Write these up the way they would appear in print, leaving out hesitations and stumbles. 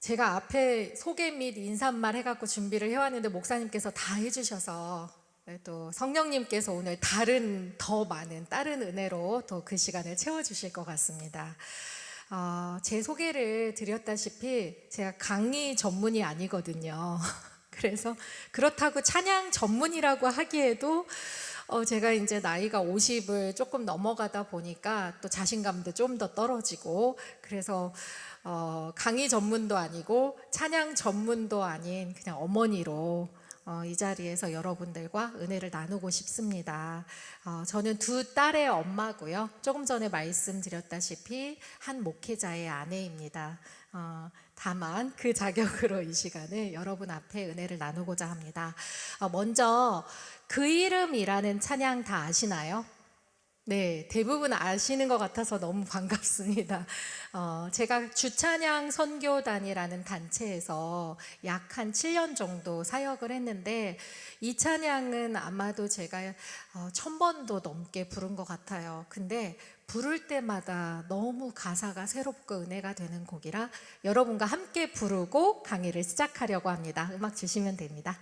제가 앞에 소개 및 인사말 해갖고 준비를 해왔는데 목사님께서 다 해주셔서 또 성령님께서 오늘 더 많은 다른 은혜로 또 그 시간을 채워주실 것 같습니다. 제 소개를 드렸다시피 제가 강의 전문이 아니거든요. 그래서 그렇다고 찬양 전문이라고 하기에도 제가 이제 나이가 50을 조금 넘어가다 보니까 또 자신감도 좀 더 떨어지고, 그래서 강의 전문도 아니고 찬양 전문도 아닌 그냥 어머니로 이 자리에서 여러분들과 은혜를 나누고 싶습니다. 저는 두 딸의 엄마고요. 조금 전에 말씀드렸다시피 한 목회자의 아내입니다. 다만 그 자격으로 이 시간을 여러분 앞에 은혜를 나누고자 합니다. 먼저 그 이름이라는 찬양 다 아시나요? 네, 대부분 아시는 것 같아서 너무 반갑습니다. 제가 주찬양 선교단이라는 단체에서 약 한 7년 정도 사역을 했는데, 이 찬양은 아마도 제가 1000번도 넘게 부른 것 같아요. 근데 부를 때마다 너무 가사가 새롭고 은혜가 되는 곡이라 여러분과 함께 부르고 강의를 시작하려고 합니다. 음악 주시면 됩니다.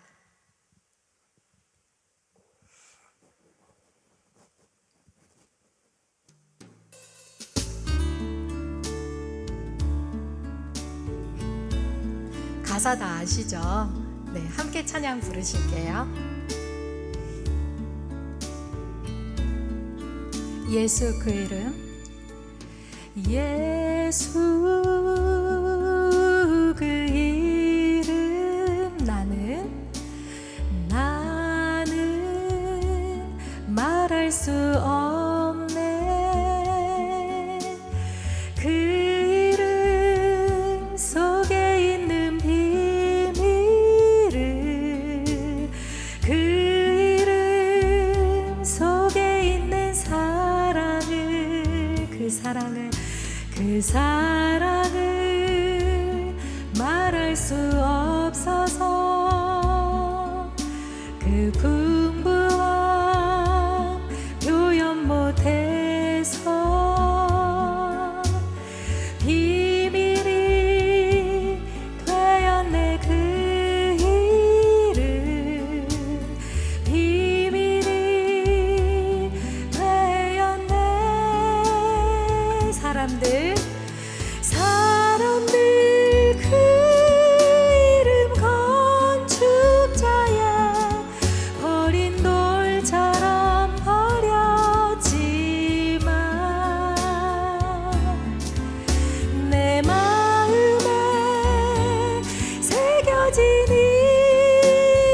가사 다 아시죠? 네, 함께 찬양 부르실게요. 예수 그 이름, 예수 그 이름, 나는 말할 수 없네. 그 이름 속에 있는 비밀을, 그 이름 속에 있는 사랑을, 그 사랑을 말할 수 없어서, 그 풍부함 표현 못해서 비밀이 되었네. 그 이름 비밀이 되었네. 사람들 그 이름 건축자야, 버린 돌처럼 버렸지만 내 마음에 새겨진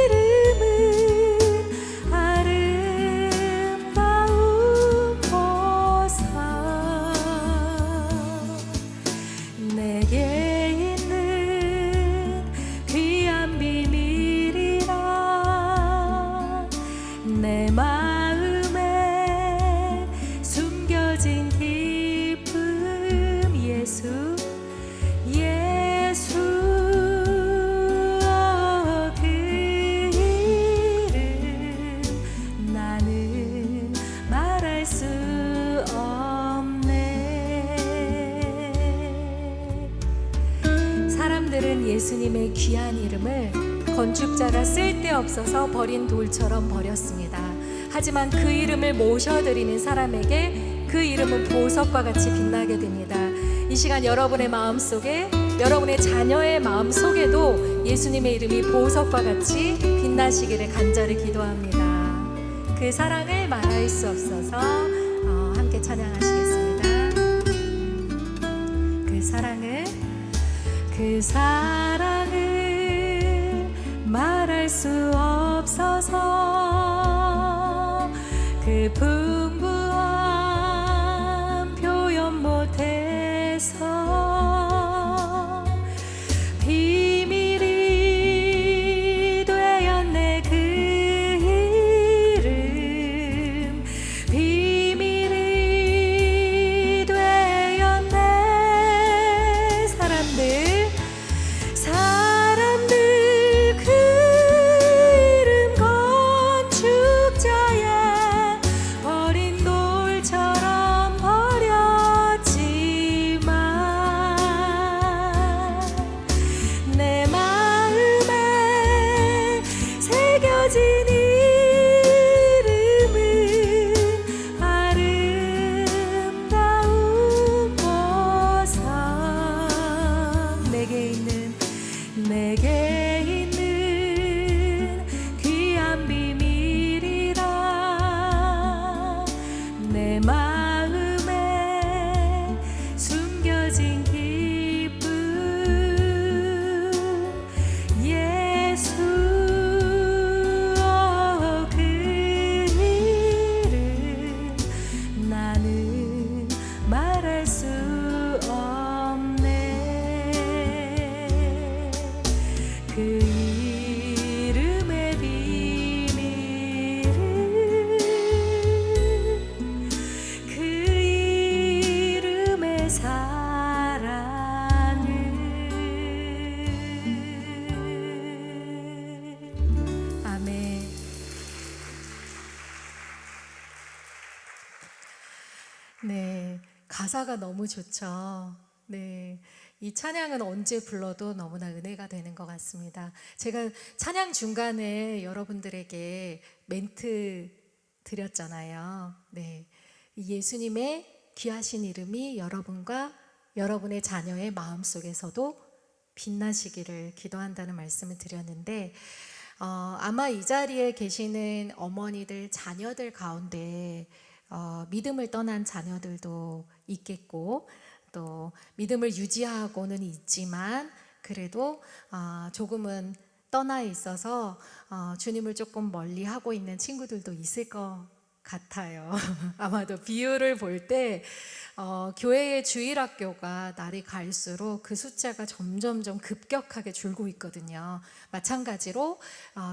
이름은 아름다운 보석. 내게 있는 귀한 비밀이라, 내 마음에 숨겨진 기쁨. 예수 그 이름 나는 말할 수 없네. 사람들은 예수님의 귀한 이름을 건축자가 쓸데없어서 버린 돌처럼 버렸습니다. 하지만 그 이름을 모셔드리는 사람에게 그 이름은 보석과 같이 빛나게 됩니다. 이 시간 여러분의 마음속에, 여러분의 자녀의 마음속에도 예수님의 이름이 보석과 같이 빛나시기를 간절히 기도합니다. 그 사랑을 말할 수 없어서 함께 찬양하시겠습니다. 그 사랑을 말할 수 없어서, 그 풍부함 표현 못해서 비밀이 되었네. 그 이름 비밀이 되었네. 사람들 그 이름 건축자야, 내게 있는 귀한 비밀이라 내 마음에 숨겨진 기쁨 예수 그 이름 나는 말할 수 없네 그 이름의 비밀은 그 이름의 사랑은 아멘. 네, 가사가 너무 좋죠. 네, 이 찬양은 언제 불러도 너무나 은혜가 되는 것 같습니다. 제가 찬양 중간에 여러분들에게 멘트 드렸잖아요. 네, 이 예수님의 귀하신 이름이 여러분과 여러분의 자녀의 마음속에서도 빛나시기를 기도한다는 말씀을 드렸는데 아마 이 자리에 계시는 어머니들, 자녀들 가운데 믿음을 떠난 자녀들도 있겠고 또 믿음을 유지하고는 있지만 그래도 조금은 떠나 있어서 주님을 조금 멀리 하고 있는 친구들도 있을 것 같아요. 아마도 비율을 볼 때 교회의 주일학교가 날이 갈수록 그 숫자가 점점점 급격하게 줄고 있거든요. 마찬가지로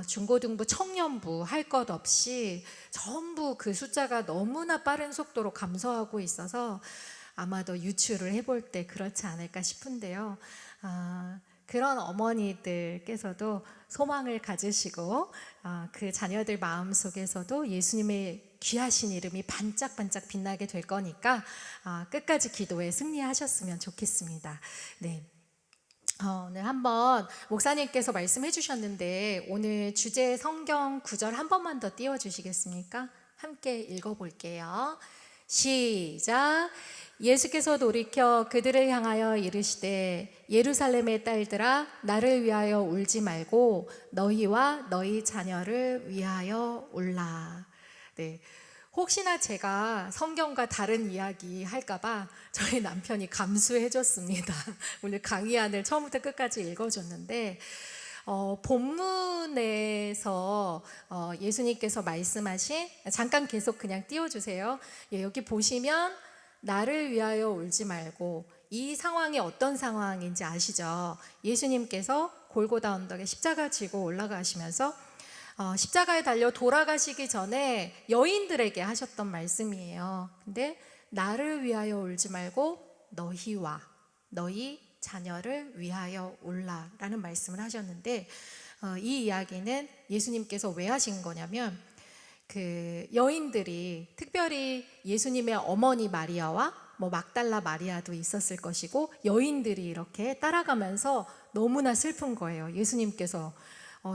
중고등부, 청년부 할 것 없이 전부 그 숫자가 너무나 빠른 속도로 감소하고 있어서 아마도 유추를 해볼 때 그렇지 않을까 싶은데요. 그런 어머니들께서도 소망을 가지시고 그 자녀들 마음속에서도 예수님의 귀하신 이름이 반짝반짝 빛나게 될 거니까 끝까지 기도에 승리하셨으면 좋겠습니다. 네. 오늘 한번 목사님께서 말씀해 주셨는데 오늘 주제 성경 구절 한 번만 더 띄워주시겠습니까? 함께 읽어볼게요. 시작. 예수께서 돌이켜 그들을 향하여 이르시되 예루살렘의 딸들아 나를 위하여 울지 말고 너희와 너희 자녀를 위하여 울라. 네, 혹시나 제가 성경과 다른 이야기 할까봐 저희 남편이 감수해줬습니다. 오늘 강의안을 처음부터 끝까지 읽어줬는데 본문에서 예수님께서 말씀하신 잠깐 계속 그냥 띄워주세요. 예, 여기 보시면 나를 위하여 울지 말고 이 상황이 어떤 상황인지 아시죠? 예수님께서 골고다 언덕에 십자가 지고 올라가시면서 십자가에 달려 돌아가시기 전에 여인들에게 하셨던 말씀이에요. 근데 나를 위하여 울지 말고 너희와 너희 자녀를 위하여 울라라는 말씀을 하셨는데 이 이야기는 예수님께서 왜 하신 거냐면 그 여인들이 특별히 예수님의 어머니 마리아와 막달라 마리아도 있었을 것이고 여인들이 이렇게 따라가면서 너무나 슬픈 거예요. 예수님께서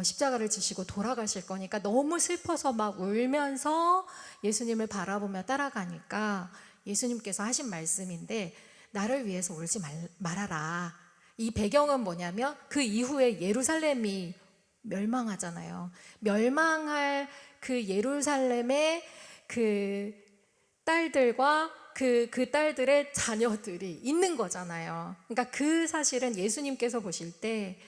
십자가를 지시고 돌아가실 거니까 너무 슬퍼서 막 울면서 예수님을 바라보며 따라가니까 예수님께서 하신 말씀인데 나를 위해서 울지 말아라. 이 배경은 뭐냐면 그 이후에 예루살렘이 멸망하잖아요. 멸망할 그 예루살렘의 그 딸들과 그 딸들의 자녀들이 있는 거잖아요. 그러니까 그 사실은 예수님께서 보실 때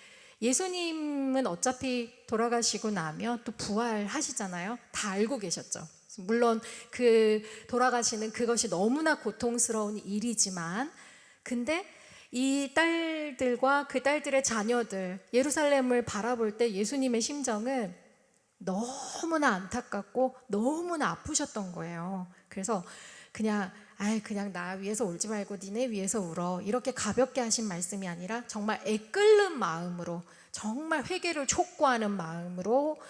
예수님은 어차피 돌아가시고 나면 또 부활하시잖아요. 다 알고 계셨죠. 물론 그 돌아가시는 그것이 너무나 고통스러운 일이지만 근데 이 딸들과 그 딸들의 자녀들 예루살렘을 바라볼 때 예수님의 심정은 너무나 안타깝고 너무나 아프셨던 거예요. 그래서 그냥 나 위해서 울지 말고 니네 위해서 울어 이렇게 가볍게 하신 말씀이 아니라 정말 애끓는 마음으로 정말 회개를 촉구하는 마음으로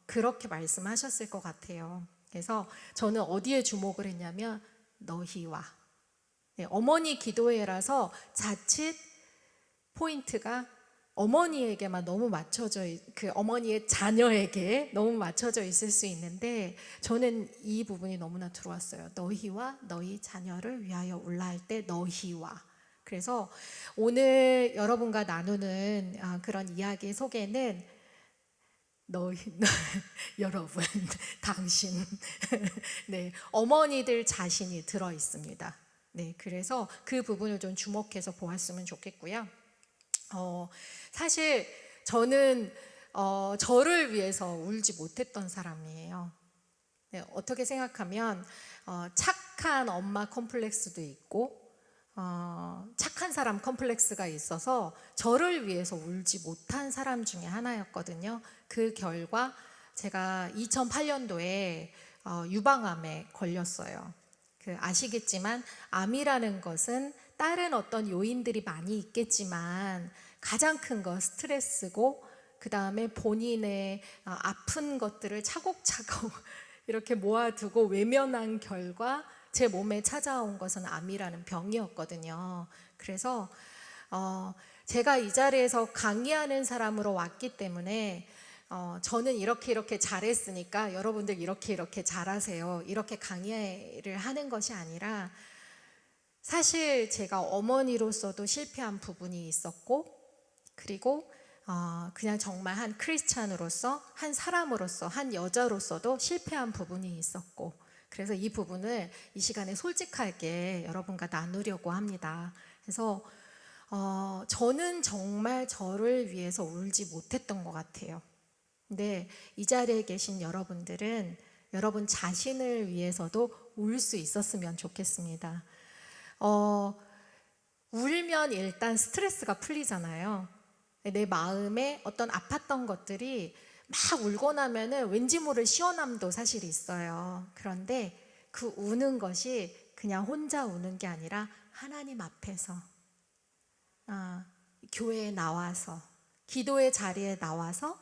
그렇게 말씀하셨을 것 같아요. 그래서 저는 어디에 주목을 했냐면 너희와 어머니 기도회라서 자칫 포인트가 어머니에게만 너무 맞춰져 그 어머니의 자녀에게 너무 맞춰져 있을 수 있는데 저는 이 부분이 너무나 들어왔어요. 너희와 너희 자녀를 위하여 울라 할 때 너희와 그래서 오늘 여러분과 나누는 그런 이야기 속에는 너희, 여러분, 당신, 네, 어머니들 자신이 들어 있습니다. 네, 그래서 그 부분을 좀 주목해서 보았으면 좋겠고요. 사실 저는 저를 위해서 울지 못했던 사람이에요. 네, 어떻게 생각하면 착한 엄마 컴플렉스도 있고 착한 사람 컴플렉스가 있어서 저를 위해서 울지 못한 사람 중에 하나였거든요. 그 결과 제가 2008년도에 유방암에 걸렸어요. 아시겠지만 암이라는 것은 다른 어떤 요인들이 많이 있겠지만 가장 큰 건 스트레스고, 그 다음에 본인의 아픈 것들을 차곡차곡 이렇게 모아두고 외면한 결과 제 몸에 찾아온 것은 암이라는 병이었거든요. 그래서 제가 이 자리에서 강의하는 사람으로 왔기 때문에 저는 이렇게 잘했으니까 여러분들 이렇게 잘하세요, 이렇게 강의를 하는 것이 아니라, 사실 제가 어머니로서도 실패한 부분이 있었고, 그리고 그냥 정말 한 크리스찬으로서, 한 사람으로서, 한 여자로서도 실패한 부분이 있었고, 그래서 이 부분을 이 시간에 솔직하게 여러분과 나누려고 합니다. 그래서 저는 정말 저를 위해서 울지 못했던 것 같아요. 근데 이 자리에 계신 여러분들은 여러분 자신을 위해서도 울 수 있었으면 좋겠습니다. 울면 일단 스트레스가 풀리잖아요. 내 마음에 어떤 아팠던 것들이 막 울고 나면은 왠지 모를 시원함도 사실 있어요. 그런데 그 우는 것이 그냥 혼자 우는 게 아니라 하나님 앞에서, 교회에 나와서, 기도의 자리에 나와서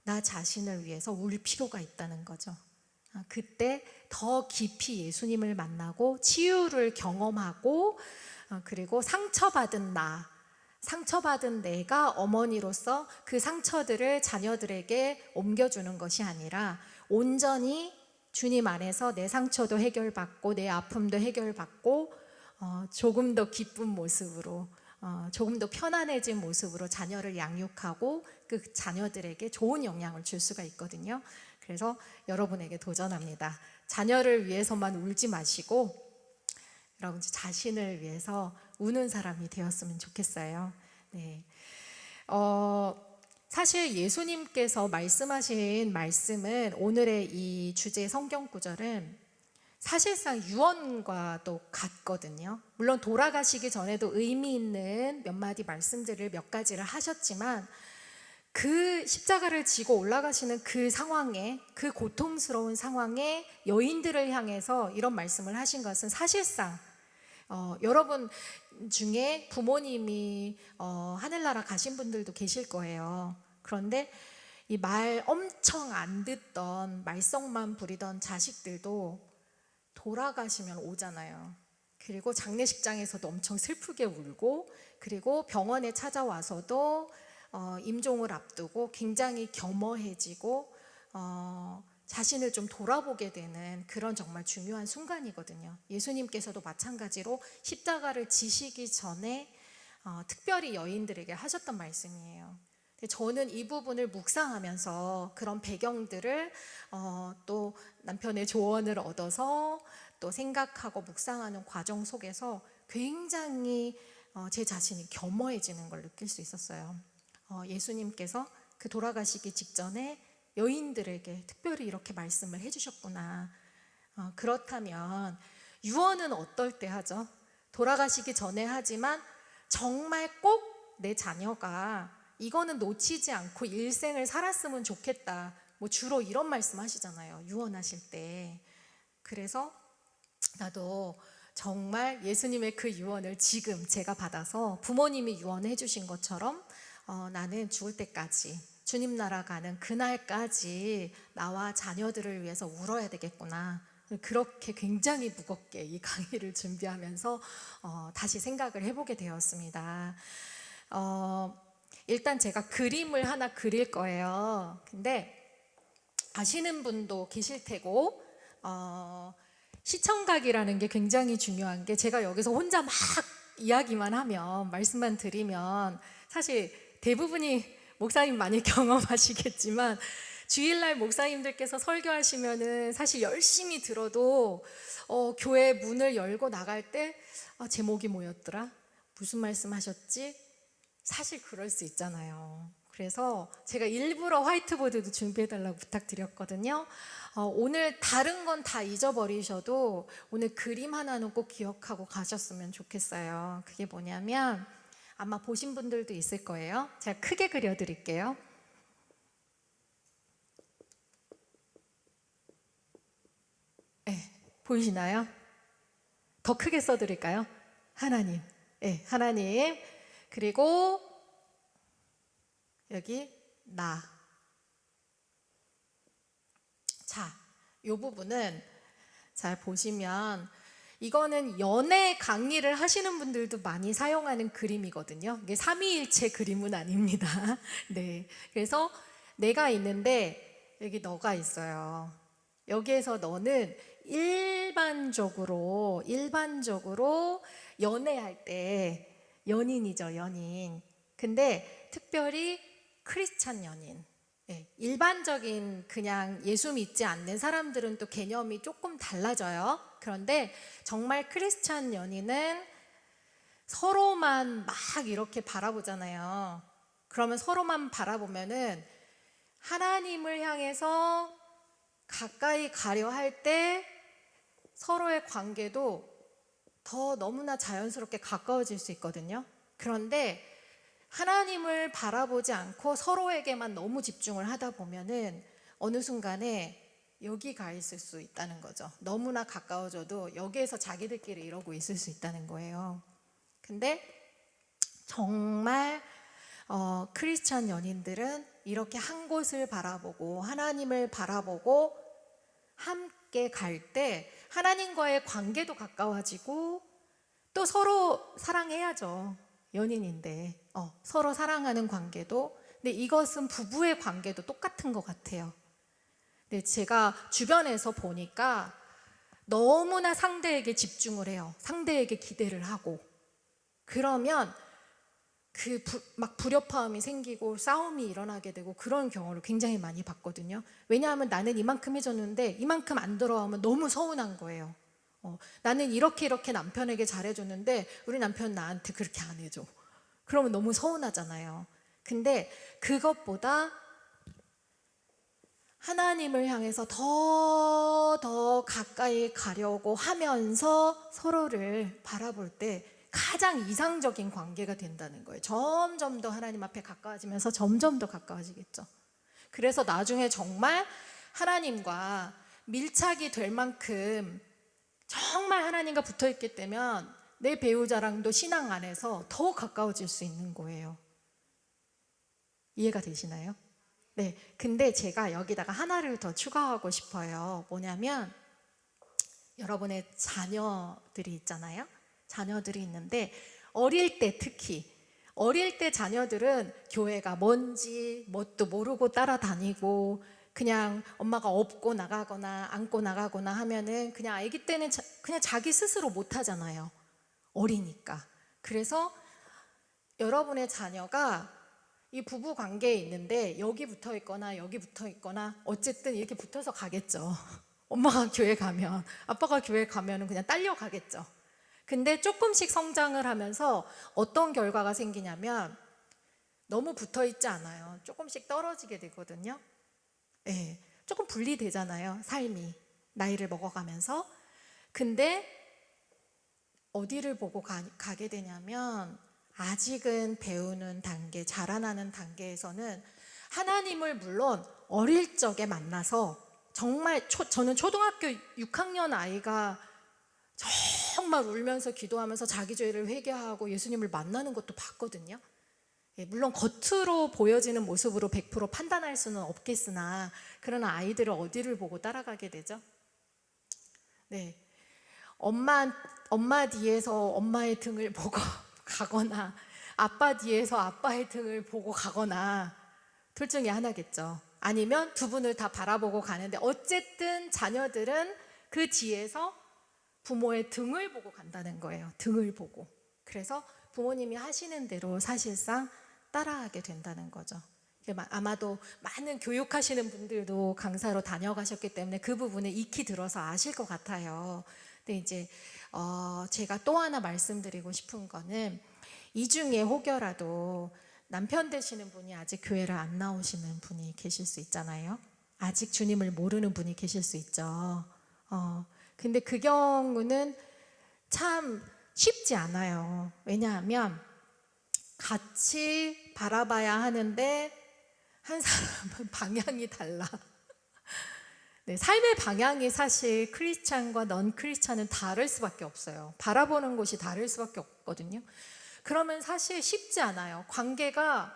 나 자신을 위해서 울 필요가 있다는 거죠. 그때 더 깊이 예수님을 만나고 치유를 경험하고, 그리고 상처받은 내가 어머니로서 그 상처들을 자녀들에게 옮겨주는 것이 아니라 온전히 주님 안에서 내 상처도 해결받고 내 아픔도 해결받고 조금 더 기쁜 모습으로, 조금 더 편안해진 모습으로 자녀를 양육하고 그 자녀들에게 좋은 영향을 줄 수가 있거든요. 그래서 여러분에게 도전합니다. 자녀를 위해서만 울지 마시고 여러분 자신을 위해서 우는 사람이 되었으면 좋겠어요. 네. 사실 예수님께서 말씀하신 말씀은, 오늘의 이 주제 성경 구절은 사실상 유언과도 같거든요. 물론 돌아가시기 전에도 의미 있는 몇 마디 말씀들을 몇 가지를 하셨지만, 그 십자가를 지고 올라가시는 그 상황에, 그 고통스러운 상황에 여인들을 향해서 이런 말씀을 하신 것은 사실상 여러분 중에 부모님이 하늘나라 가신 분들도 계실 거예요. 그런데 이 말 엄청 안 듣던, 말썽만 부리던 자식들도 돌아가시면 오잖아요. 그리고 장례식장에서도 엄청 슬프게 울고, 그리고 병원에 찾아와서도 임종을 앞두고 굉장히 겸허해지고 자신을 좀 돌아보게 되는 그런 정말 중요한 순간이거든요. 예수님께서도 마찬가지로 십자가를 지시기 전에 특별히 여인들에게 하셨던 말씀이에요. 저는 이 부분을 묵상하면서 그런 배경들을 또 남편의 조언을 얻어서 또 생각하고 묵상하는 과정 속에서 굉장히 제 자신이 겸허해지는 걸 느낄 수 있었어요. 예수님께서 그 돌아가시기 직전에 여인들에게 특별히 이렇게 말씀을 해주셨구나. 그렇다면 유언은 어떨 때 하죠? 돌아가시기 전에 하지만 정말 꼭 내 자녀가 이거는 놓치지 않고 일생을 살았으면 좋겠다, 뭐 주로 이런 말씀 하시잖아요, 유언하실 때. 그래서 나도 정말 예수님의 그 유언을 지금 제가 받아서 부모님이 유언해 주신 것처럼 나는 죽을 때까지, 주님 나라 가는 그날까지 나와 자녀들을 위해서 울어야 되겠구나. 그렇게 굉장히 무겁게 이 강의를 준비하면서 다시 생각을 해보게 되었습니다. 일단 제가 그림을 하나 그릴 거예요. 근데 아시는 분도 계실 테고, 시청각이라는 게 굉장히 중요한 게, 제가 여기서 혼자 막 이야기만 하면, 말씀만 드리면 사실 대부분이 목사님 많이 경험하시겠지만 주일날 목사님들께서 설교하시면은 사실 열심히 들어도 교회 문을 열고 나갈 때 제목이 뭐였더라? 무슨 말씀 하셨지? 사실 그럴 수 있잖아요. 그래서 제가 일부러 화이트보드도 준비해달라고 부탁드렸거든요. 오늘 다른 건 다 잊어버리셔도 오늘 그림 하나는 꼭 기억하고 가셨으면 좋겠어요. 그게 뭐냐면 아마 보신 분들도 있을 거예요. 제가 크게 그려드릴게요. 네, 보이시나요? 더 크게 써드릴까요? 하나님. 네, 하나님. 그리고 여기 나. 자, 이 부분은 잘 보시면 이거는 연애 강의를 하시는 분들도 많이 사용하는 그림이거든요. 이게 삼위일체 그림은 아닙니다. 네, 그래서 내가 있는데 여기 너가 있어요. 여기에서 너는 일반적으로 연애할 때 연인이죠, 연인. 근데 특별히 크리스찬 연인. 네, 일반적인 그냥 예수 믿지 않는 사람들은 또 개념이 조금 달라져요. 그런데 정말 크리스찬 연인은 서로만 막 이렇게 바라보잖아요. 그러면 서로만 바라보면은 하나님을 향해서 가까이 가려 할 때 서로의 관계도 더 너무나 자연스럽게 가까워질 수 있거든요. 그런데 하나님을 바라보지 않고 서로에게만 너무 집중을 하다 보면은 어느 순간에 여기 가 있을 수 있다는 거죠. 너무나 가까워져도 여기에서 자기들끼리 이러고 있을 수 있다는 거예요. 근데 정말 크리스찬 연인들은 이렇게 한 곳을 바라보고 하나님을 바라보고 함께 갈 때 하나님과의 관계도 가까워지고 또 서로 사랑해야죠. 연인인데 서로 사랑하는 관계도. 근데 이것은 부부의 관계도 똑같은 것 같아요. 근데 제가 주변에서 보니까 너무나 상대에게 집중을 해요. 상대에게 기대를 하고. 그러면 막 불협화음이 생기고 싸움이 일어나게 되고 그런 경우를 굉장히 많이 봤거든요. 왜냐하면 나는 이만큼 해줬는데 이만큼 안 돌아오면 너무 서운한 거예요. 나는 이렇게 남편에게 잘해줬는데 우리 남편 나한테 그렇게 안 해줘. 그러면 너무 서운하잖아요. 근데 그것보다 하나님을 향해서 더 가까이 가려고 하면서 서로를 바라볼 때 가장 이상적인 관계가 된다는 거예요. 점점 더 하나님 앞에 가까워지면서 점점 더 가까워지겠죠. 그래서 나중에 정말 하나님과 밀착이 될 만큼 정말 하나님과 붙어있게 되면 내 배우자랑도 신앙 안에서 더 가까워질 수 있는 거예요. 이해가 되시나요? 네, 근데 제가 여기다가 하나를 더 추가하고 싶어요. 뭐냐면 여러분의 자녀들이 있잖아요. 자녀들이 있는데 어릴 때 특히 어릴 때 자녀들은 교회가 뭔지 뭣도 모르고 따라다니고 그냥 엄마가 업고 나가거나 안고 나가거나 하면은 그냥 아기 때는 그냥 자기 스스로 못 하잖아요. 어리니까. 그래서 여러분의 자녀가 이 부부 관계에 있는데 여기 붙어 있거나 여기 붙어 있거나 어쨌든 이렇게 붙어서 가겠죠. 엄마가 교회 가면 아빠가 교회 가면은 그냥 딸려 가겠죠. 근데 조금씩 성장을 하면서 어떤 결과가 생기냐면 너무 붙어 있지 않아요. 조금씩 떨어지게 되거든요. 네, 조금 분리되잖아요. 삶이 나이를 먹어가면서. 근데 어디를 보고 가게 되냐면 아직은 배우는 단계, 자라나는 단계에서는 하나님을 물론 어릴 적에 만나서 정말 저는 초등학교 6학년 아이가 정말 울면서 기도하면서 자기 죄를 회개하고 예수님을 만나는 것도 봤거든요. 물론 겉으로 보여지는 모습으로 100% 판단할 수는 없겠으나 그러나 아이들을 어디를 보고 따라가게 되죠? 네, 엄마 뒤에서 엄마의 등을 보고 가거나 아빠 뒤에서 아빠의 등을 보고 가거나 둘 중에 하나겠죠. 아니면 두 분을 다 바라보고 가는데 어쨌든 자녀들은 그 뒤에서 부모의 등을 보고 간다는 거예요. 등을 보고. 그래서 부모님이 하시는 대로 사실상 따라하게 된다는 거죠. 아마도 많은 교육하시는 분들도 강사로 다녀가셨기 때문에 그 부분을 익히 들어서 아실 것 같아요. 근데 이제 제가 또 하나 말씀드리고 싶은 거는, 이 중에 혹여라도 남편 되시는 분이 아직 교회를 안 나오시는 분이 계실 수 있잖아요. 아직 주님을 모르는 분이 계실 수 있죠. 근데 그 경우는 참 쉽지 않아요. 왜냐하면 같이 바라봐야 하는데 한 사람은 방향이 달라. 네, 삶의 방향이 사실 크리스찬과 넌 크리스찬은 다를 수밖에 없어요. 바라보는 곳이 다를 수밖에 없거든요. 그러면 사실 쉽지 않아요. 관계가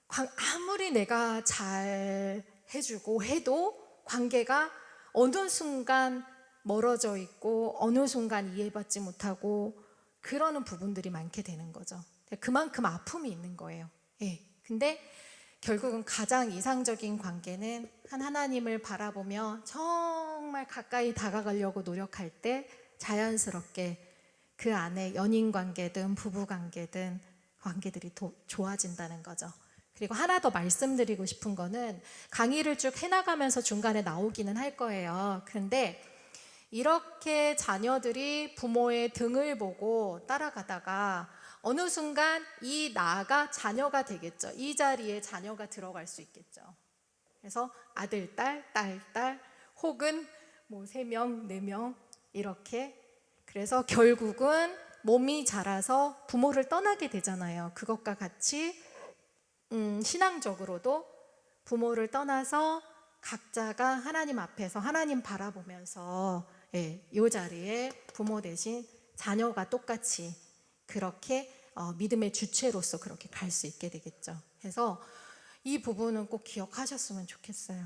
아무리 내가 잘 해주고 해도 관계가 어느 순간 멀어져 있고 어느 순간 이해받지 못하고 그러는 부분들이 많게 되는 거죠. 그만큼 아픔이 있는 거예요. 예. 근데 결국은 가장 이상적인 관계는 하나님을 바라보며 정말 가까이 다가가려고 노력할 때 자연스럽게 그 안에 연인 관계든 부부 관계든 관계들이 좋아진다는 거죠. 그리고 하나 더 말씀드리고 싶은 거는, 강의를 쭉 해나가면서 중간에 나오기는 할 거예요. 그런데 이렇게 자녀들이 부모의 등을 보고 따라가다가 어느 순간 이 나가 자녀가 되겠죠. 이 자리에 자녀가 들어갈 수 있겠죠. 그래서 아들, 딸, 혹은 뭐 3명, 4명 이렇게. 그래서 결국은 몸이 자라서 부모를 떠나게 되잖아요. 그것과 같이 신앙적으로도 부모를 떠나서 각자가 하나님 앞에서 하나님 바라보면서 이 자리에 부모 대신 자녀가 똑같이 그렇게 믿음의 주체로서 그렇게 갈 수 있게 되겠죠. 그래서 이 부분은 꼭 기억하셨으면 좋겠어요.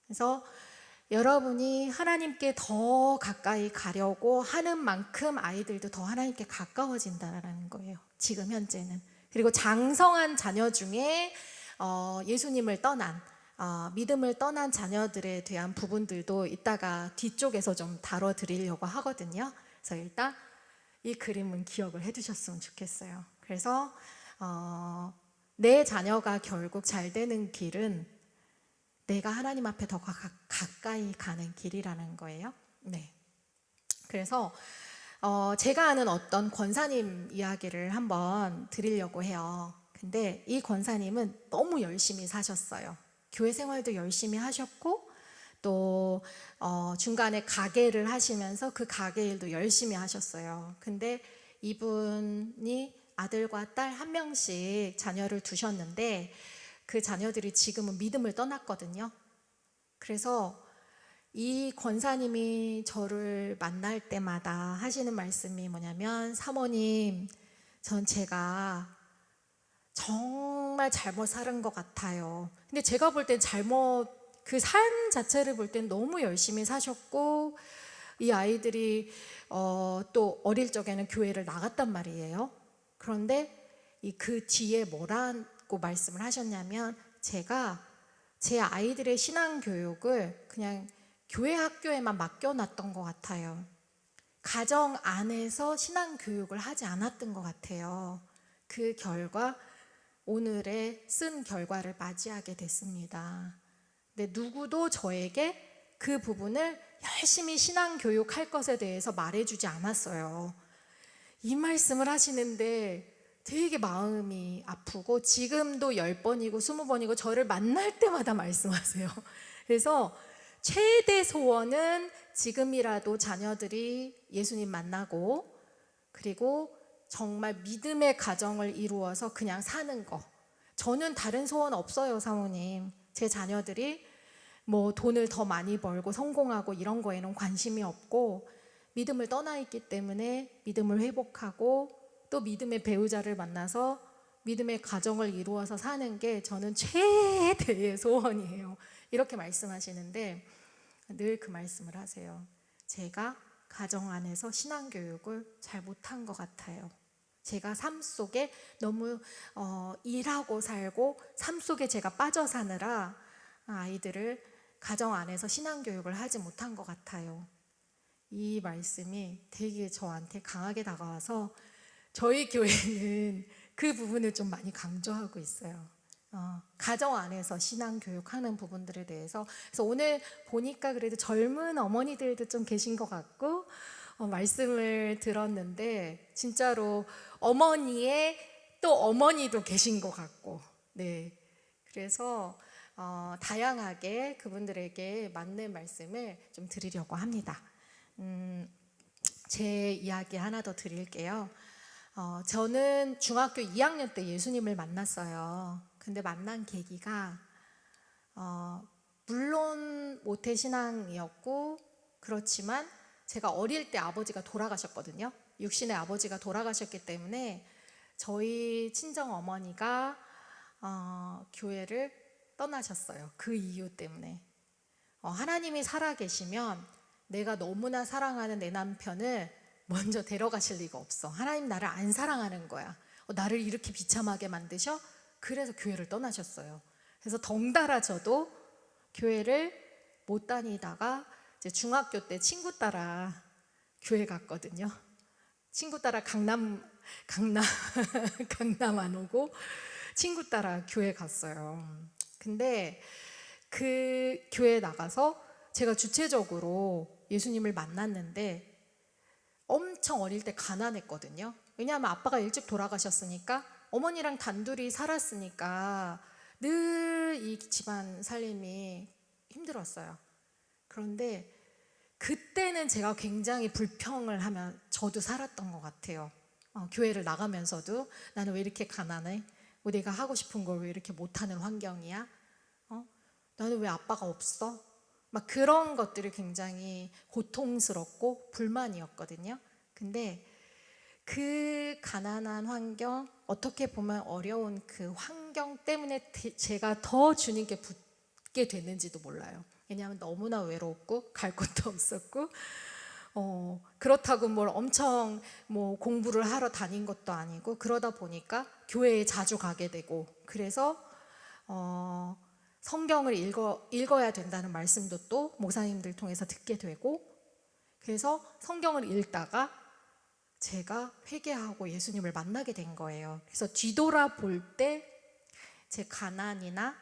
그래서 여러분이 하나님께 더 가까이 가려고 하는 만큼 아이들도 더 하나님께 가까워진다는 거예요. 지금 현재는. 그리고 장성한 자녀 중에 예수님을 떠난 믿음을 떠난 자녀들에 대한 부분들도 이따가 뒤쪽에서 좀 다뤄드리려고 하거든요. 그래서 일단 이 그림은 기억을 해두셨으면 좋겠어요. 그래서 내 자녀가 결국 잘 되는 길은 내가 하나님 앞에 더 가까이 가는 길이라는 거예요. 네. 그래서 제가 아는 어떤 권사님 이야기를 한번 드리려고 해요. 근데 이 권사님은 너무 열심히 사셨어요. 교회 생활도 열심히 하셨고 또 중간에 가게를 하시면서 그 가게 일도 열심히 하셨어요. 근데 이분이 아들과 딸 1명씩 자녀를 두셨는데 그 자녀들이 지금은 믿음을 떠났거든요. 그래서 이 권사님이 저를 만날 때마다 하시는 말씀이 뭐냐면, 사모님, 전 제가 정말 잘못 살은 것 같아요. 근데 제가 볼 땐 그 삶 자체를 볼 땐 너무 열심히 사셨고, 이 아이들이 또 어릴 적에는 교회를 나갔단 말이에요. 그런데 그 뒤에 뭐라고 말씀을 하셨냐면, 제가 제 아이들의 신앙 교육을 그냥 교회 학교에만 맡겨놨던 것 같아요. 가정 안에서 신앙 교육을 하지 않았던 것 같아요. 그 결과 오늘의 쓴 결과를 맞이하게 됐습니다. 근데 누구도 저에게 그 부분을 열심히 신앙 교육할 것에 대해서 말해주지 않았어요. 이 말씀을 하시는데 되게 마음이 아프고, 지금도 10번이고 20번이고 저를 만날 때마다 말씀하세요. 그래서 최대 소원은 지금이라도 자녀들이 예수님 만나고, 그리고 정말 믿음의 가정을 이루어서 그냥 사는 거. 저는 다른 소원 없어요, 사모님. 제 자녀들이 뭐 돈을 더 많이 벌고 성공하고 이런 거에는 관심이 없고, 믿음을 떠나 있기 때문에 믿음을 회복하고 또 믿음의 배우자를 만나서 믿음의 가정을 이루어서 사는 게 저는 최대의 소원이에요. 이렇게 말씀하시는데 늘 그 말씀을 하세요. 제가 가정 안에서 신앙교육을 잘 못한 것 같아요. 제가 삶 속에 너무 일하고 살고 삶 속에 제가 빠져 사느라 아이들을 가정 안에서 신앙교육을 하지 못한 것 같아요. 이 말씀이 되게 저한테 강하게 다가와서 저희 교회는 그 부분을 좀 많이 강조하고 있어요. 가정 안에서 신앙 교육하는 부분들에 대해서. 그래서 오늘 보니까 그래도 젊은 어머니들도 좀 계신 것 같고, 말씀을 들었는데 진짜로 어머니의 또 어머니도 계신 것 같고, 네. 그래서 다양하게 그분들에게 맞는 말씀을 좀 드리려고 합니다. 제 이야기 하나 더 드릴게요. 저는 중학교 2학년 때 예수님을 만났어요. 근데 만난 계기가 물론 모태신앙이었고, 그렇지만 제가 어릴 때 아버지가 돌아가셨거든요. 육신의 아버지가 돌아가셨기 때문에 저희 친정 어머니가 교회를 떠나셨어요. 그 이유 때문에. 하나님이 살아계시면 내가 너무나 사랑하는 내 남편을 먼저 데려가실 리가 없어. 하나님 나를 안 사랑하는 거야. 나를 이렇게 비참하게 만드셔? 그래서 교회를 떠나셨어요. 그래서 덩달아 저도 교회를 못 다니다가 이제 중학교 때 친구 따라 교회 갔거든요. 친구 따라 강남 안 오고 친구 따라 교회 갔어요. 근데 그 교회 나가서 제가 주체적으로 예수님을 만났는데 엄청 어릴 때 가난했거든요. 왜냐하면 아빠가 일찍 돌아가셨으니까, 어머니랑 단둘이 살았으니까 늘 이 집안 살림이 힘들었어요. 그런데 그때는 제가 굉장히 불평을 하며 저도 살았던 것 같아요. 교회를 나가면서도 나는 왜 이렇게 가난해? 내가 하고 싶은 걸 왜 이렇게 못하는 환경이야? 나는 왜 아빠가 없어? 막 그런 것들이 굉장히 고통스럽고 불만이었거든요. 근데 그 가난한 환경, 어떻게 보면 어려운 그 환경 때문에 제가 더 주님께 붙게 됐는지도 몰라요. 왜냐하면 너무나 외롭고 갈 곳도 없었고, 그렇다고 뭘 엄청 공부를 하러 다닌 것도 아니고, 그러다 보니까 교회에 자주 가게 되고, 그래서 성경을 읽어야 된다는 말씀도 또 목사님들 통해서 듣게 되고, 그래서 성경을 읽다가 제가 회개하고 예수님을 만나게 된 거예요. 그래서 뒤돌아볼 때 제 가난이나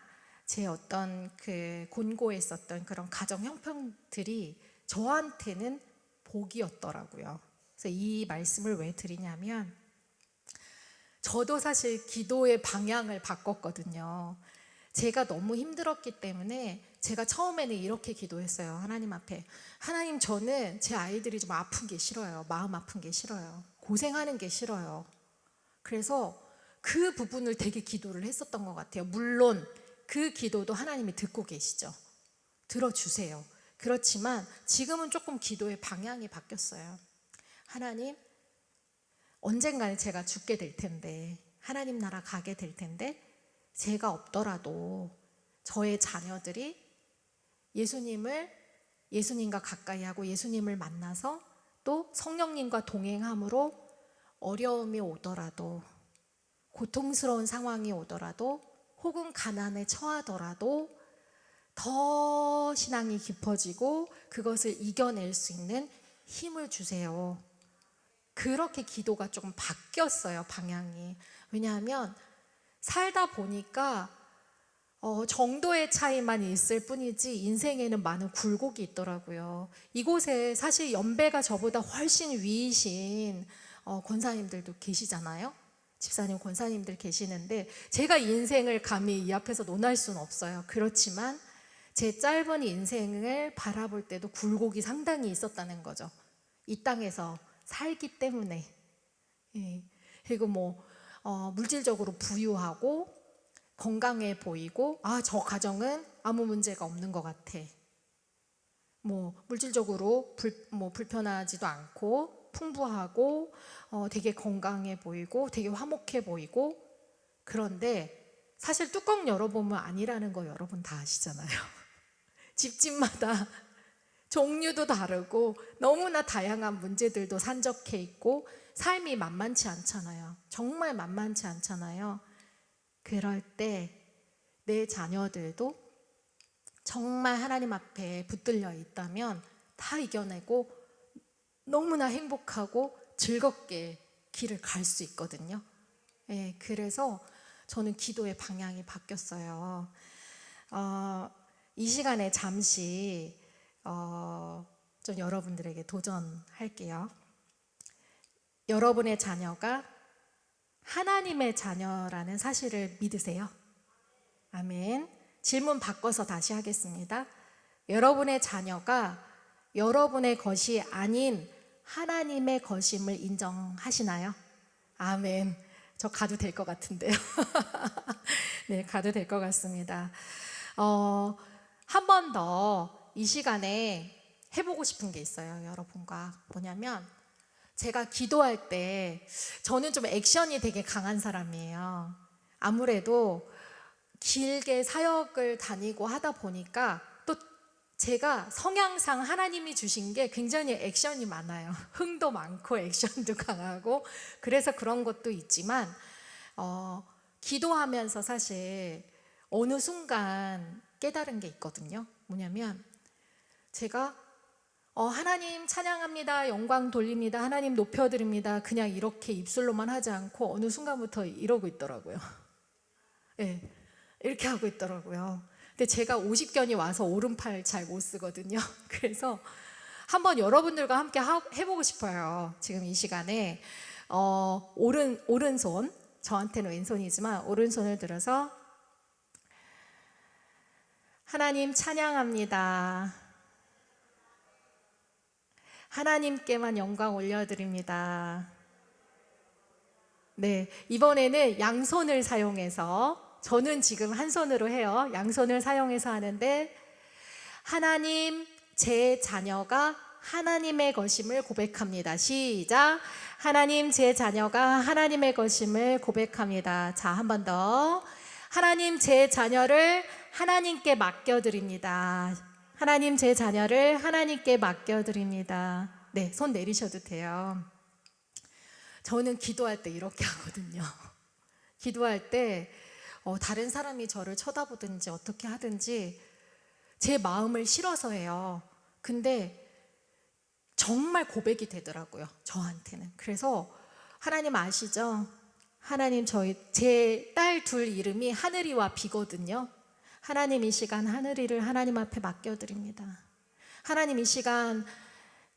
제 어떤 그 곤고했었던 그런 가정 형편들이 저한테는 복이었더라고요. 그래서 이 말씀을 왜 드리냐면, 저도 사실 기도의 방향을 바꿨거든요. 제가 너무 힘들었기 때문에 제가 처음에는 이렇게 기도했어요. 하나님 앞에, 하나님, 저는 제 아이들이 좀 아픈 게 싫어요. 마음 아픈 게 싫어요. 고생하는 게 싫어요. 그래서 그 부분을 되게 기도를 했었던 것 같아요. 물론 그 기도도 하나님이 듣고 계시죠. 들어주세요. 그렇지만 지금은 조금 기도의 방향이 바뀌었어요. 하나님, 언젠가는 제가 죽게 될 텐데, 하나님 나라 가게 될 텐데, 제가 없더라도 저의 자녀들이 예수님과 가까이 하고 예수님을 만나서 또 성령님과 동행함으로 어려움이 오더라도, 고통스러운 상황이 오더라도, 혹은 가난에 처하더라도 더 신앙이 깊어지고 그것을 이겨낼 수 있는 힘을 주세요. 그렇게 기도가 조금 바뀌었어요, 방향이. 왜냐하면 살다 보니까 정도의 차이만 있을 뿐이지 인생에는 많은 굴곡이 있더라고요. 이곳에 사실 연배가 저보다 훨씬 위이신 권사님들도 계시잖아요. 집사님, 권사님들 계시는데 제가 인생을 감히 이 앞에서 논할 수는 없어요. 그렇지만 제 짧은 인생을 바라볼 때도 굴곡이 상당히 있었다는 거죠. 이 땅에서 살기 때문에. 그리고 물질적으로 부유하고 건강해 보이고, 저 가정은 아무 문제가 없는 것 같아. 물질적으로 불편하지도 않고 풍부하고 되게 건강해 보이고 되게 화목해 보이고. 그런데 사실 뚜껑 열어보면 아니라는 거 여러분 다 아시잖아요. 집집마다 종류도 다르고 너무나 다양한 문제들도 산적해 있고 삶이 만만치 않잖아요. 정말 만만치 않잖아요. 그럴 때 내 자녀들도 정말 하나님 앞에 붙들려 있다면 다 이겨내고 너무나 행복하고 즐겁게 길을 갈 수 있거든요. 예, 그래서 저는 기도의 방향이 바뀌었어요. 이 시간에 잠시 좀 여러분들에게 도전할게요. 여러분의 자녀가 하나님의 자녀라는 사실을 믿으세요? 아멘. 질문 바꿔서 다시 하겠습니다. 여러분의 자녀가 여러분의 것이 아닌 하나님의 것임을 인정하시나요? 아멘. 저 가도 될 것 같은데요. 네, 가도 될 것 같습니다. 한 번 더 이 시간에 해보고 싶은 게 있어요, 여러분과. 뭐냐면, 제가 기도할 때 저는 좀 액션이 되게 강한 사람이에요. 아무래도 길게 사역을 다니고 하다 보니까 또 제가 성향상 하나님이 주신 게 굉장히 액션이 많아요. 흥도 많고 액션도 강하고, 그래서 그런 것도 있지만 기도하면서 사실 어느 순간 깨달은 게 있거든요. 뭐냐면, 제가 하나님 찬양합니다, 영광 돌립니다, 하나님 높여드립니다, 그냥 이렇게 입술로만 하지 않고 어느 순간부터 이러고 있더라고요. 네, 이렇게 하고 있더라고요. 근데 제가 50견이 와서 오른팔 잘 못 쓰거든요. 그래서 한번 여러분들과 함께 해보고 싶어요. 지금 이 시간에 오른손, 저한테는 왼손이지만 오른손을 들어서 하나님 찬양합니다, 하나님께만 영광 올려드립니다. 네, 이번에는 양손을 사용해서, 저는 지금 한 손으로 해요. 양손을 사용해서 하는데, 하나님, 제 자녀가 하나님의 것임을 고백합니다. 시작. 하나님, 제 자녀가 하나님의 것임을 고백합니다. 자, 한 번 더. 하나님, 제 자녀를 하나님께 맡겨드립니다. 하나님, 제 자녀를 하나님께 맡겨드립니다. 네, 손 내리셔도 돼요. 저는 기도할 때 이렇게 하거든요. 기도할 때 다른 사람이 저를 쳐다보든지 어떻게 하든지 제 마음을 실어서 해요. 근데 정말 고백이 되더라고요, 저한테는. 그래서 하나님 아시죠? 하나님, 제 딸 둘 이름이 하늘이와 비거든요. 하나님, 이 시간 하늘이를 하나님 앞에 맡겨드립니다. 하나님, 이 시간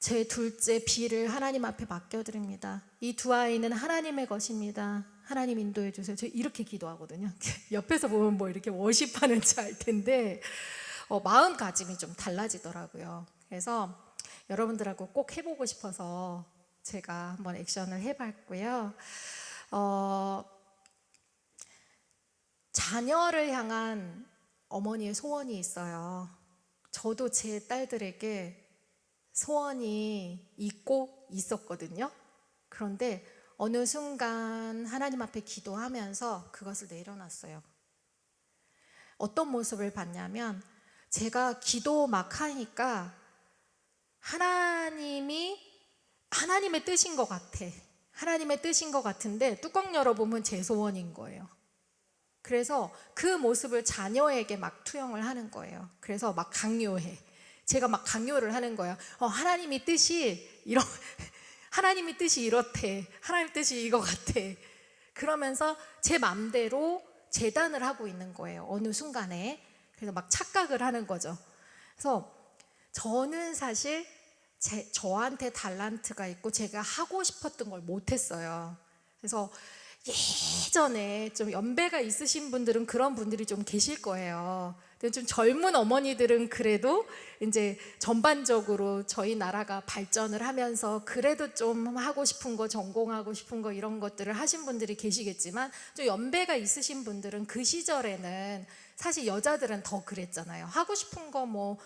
제 둘째 비를 하나님 앞에 맡겨드립니다. 이 두 아이는 하나님의 것입니다. 하나님 인도해 주세요. 저 이렇게 기도하거든요. 옆에서 보면 뭐 이렇게 워십하는지 알 텐데 마음가짐이 좀 달라지더라고요. 그래서 여러분들하고 꼭 해보고 싶어서 제가 한번 액션을 해봤고요. 자녀를 향한 어머니의 소원이 있어요. 저도 제 딸들에게 소원이 있고 있었거든요. 그런데 어느 순간 하나님 앞에 기도하면서 그것을 내려놨어요. 어떤 모습을 봤냐면, 제가 기도 막 하니까 하나님의 뜻인 것 같아. 하나님의 뜻인 것 같은데 뚜껑 열어보면 제 소원인 거예요. 그래서 그 모습을 자녀에게 막 투영을 하는 거예요. 그래서 막 강요해. 제가 막 강요를 하는 거예요. 하나님의 뜻이 이렇대. 하나님 뜻이 이거 같아. 그러면서 제 맘대로 재단을 하고 있는 거예요, 어느 순간에. 그래서 막 착각을 하는 거죠. 그래서 저는 사실 저한테 달란트가 있고 제가 하고 싶었던 걸 못했어요. 그래서 예전에 좀 연배가 있으신 분들은 그런 분들이 좀 계실 거예요. 근데 좀 젊은 어머니들은 그래도 이제 전반적으로 저희 나라가 발전을 하면서 그래도 좀 하고 싶은 거, 전공하고 싶은 거 이런 것들을 하신 분들이 계시겠지만, 좀 연배가 있으신 분들은 그 시절에는 사실 여자들은 더 그랬잖아요. 하고 싶은 거 뭐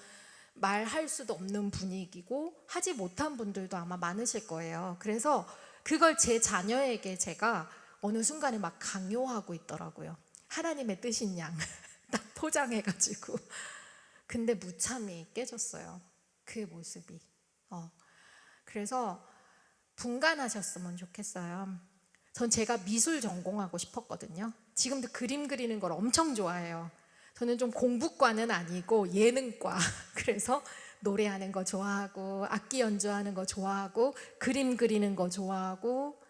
말할 수도 없는 분위기고 하지 못한 분들도 아마 많으실 거예요. 그래서 그걸 제 자녀에게 제가 어느 순간에 막 강요하고 있더라고요. 하나님의 뜻인 양 딱 포장해가지고. 근데 무참히 깨졌어요, 그 모습이. 그래서 분간하셨으면 좋겠어요. 전 제가 미술 전공하고 싶었거든요. 지금도 그림 그리는 걸 엄청 좋아해요. 저는 좀 공부과는 아니고 예능과. 그래서 노래하는 거 좋아하고 악기 연주하는 거 좋아하고 그림 그리는 거 좋아하고,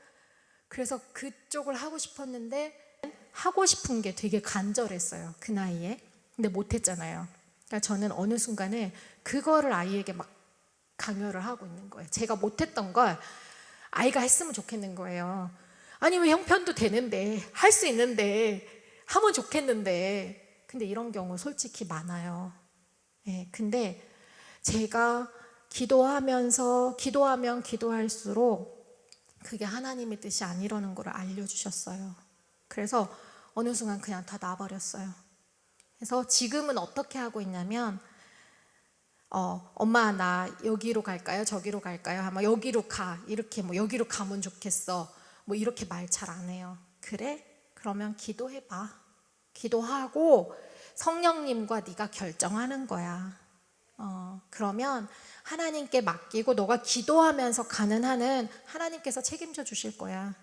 그래서 그쪽을 하고 싶었는데 하고 싶은 게 되게 간절했어요, 그 나이에. 근데 못했잖아요. 그러니까 저는 어느 순간에 그거를 아이에게 막 강요를 하고 있는 거예요. 제가 못했던 걸 아이가 했으면 좋겠는 거예요. 아니 왜 형편도 되는데, 할 수 있는데 하면 좋겠는데. 근데 이런 경우 솔직히 많아요. 네, 근데 제가 기도하면 기도할수록 그게 하나님의 뜻이 아니라는 걸 알려주셨어요. 그래서 어느 순간 그냥 다 놔버렸어요. 그래서 지금은 어떻게 하고 있냐면 엄마 나 여기로 갈까요? 저기로 갈까요? 하면 여기로 가. 이렇게 뭐 여기로 가면 좋겠어. 뭐 이렇게 말 잘 안 해요. 그래? 그러면 기도해봐. 기도하고 성령님과 네가 결정하는 거야. 그러면 하나님께 맡기고 너가 기도하면서 가는 한은 하나님께서 책임져 주실 거야.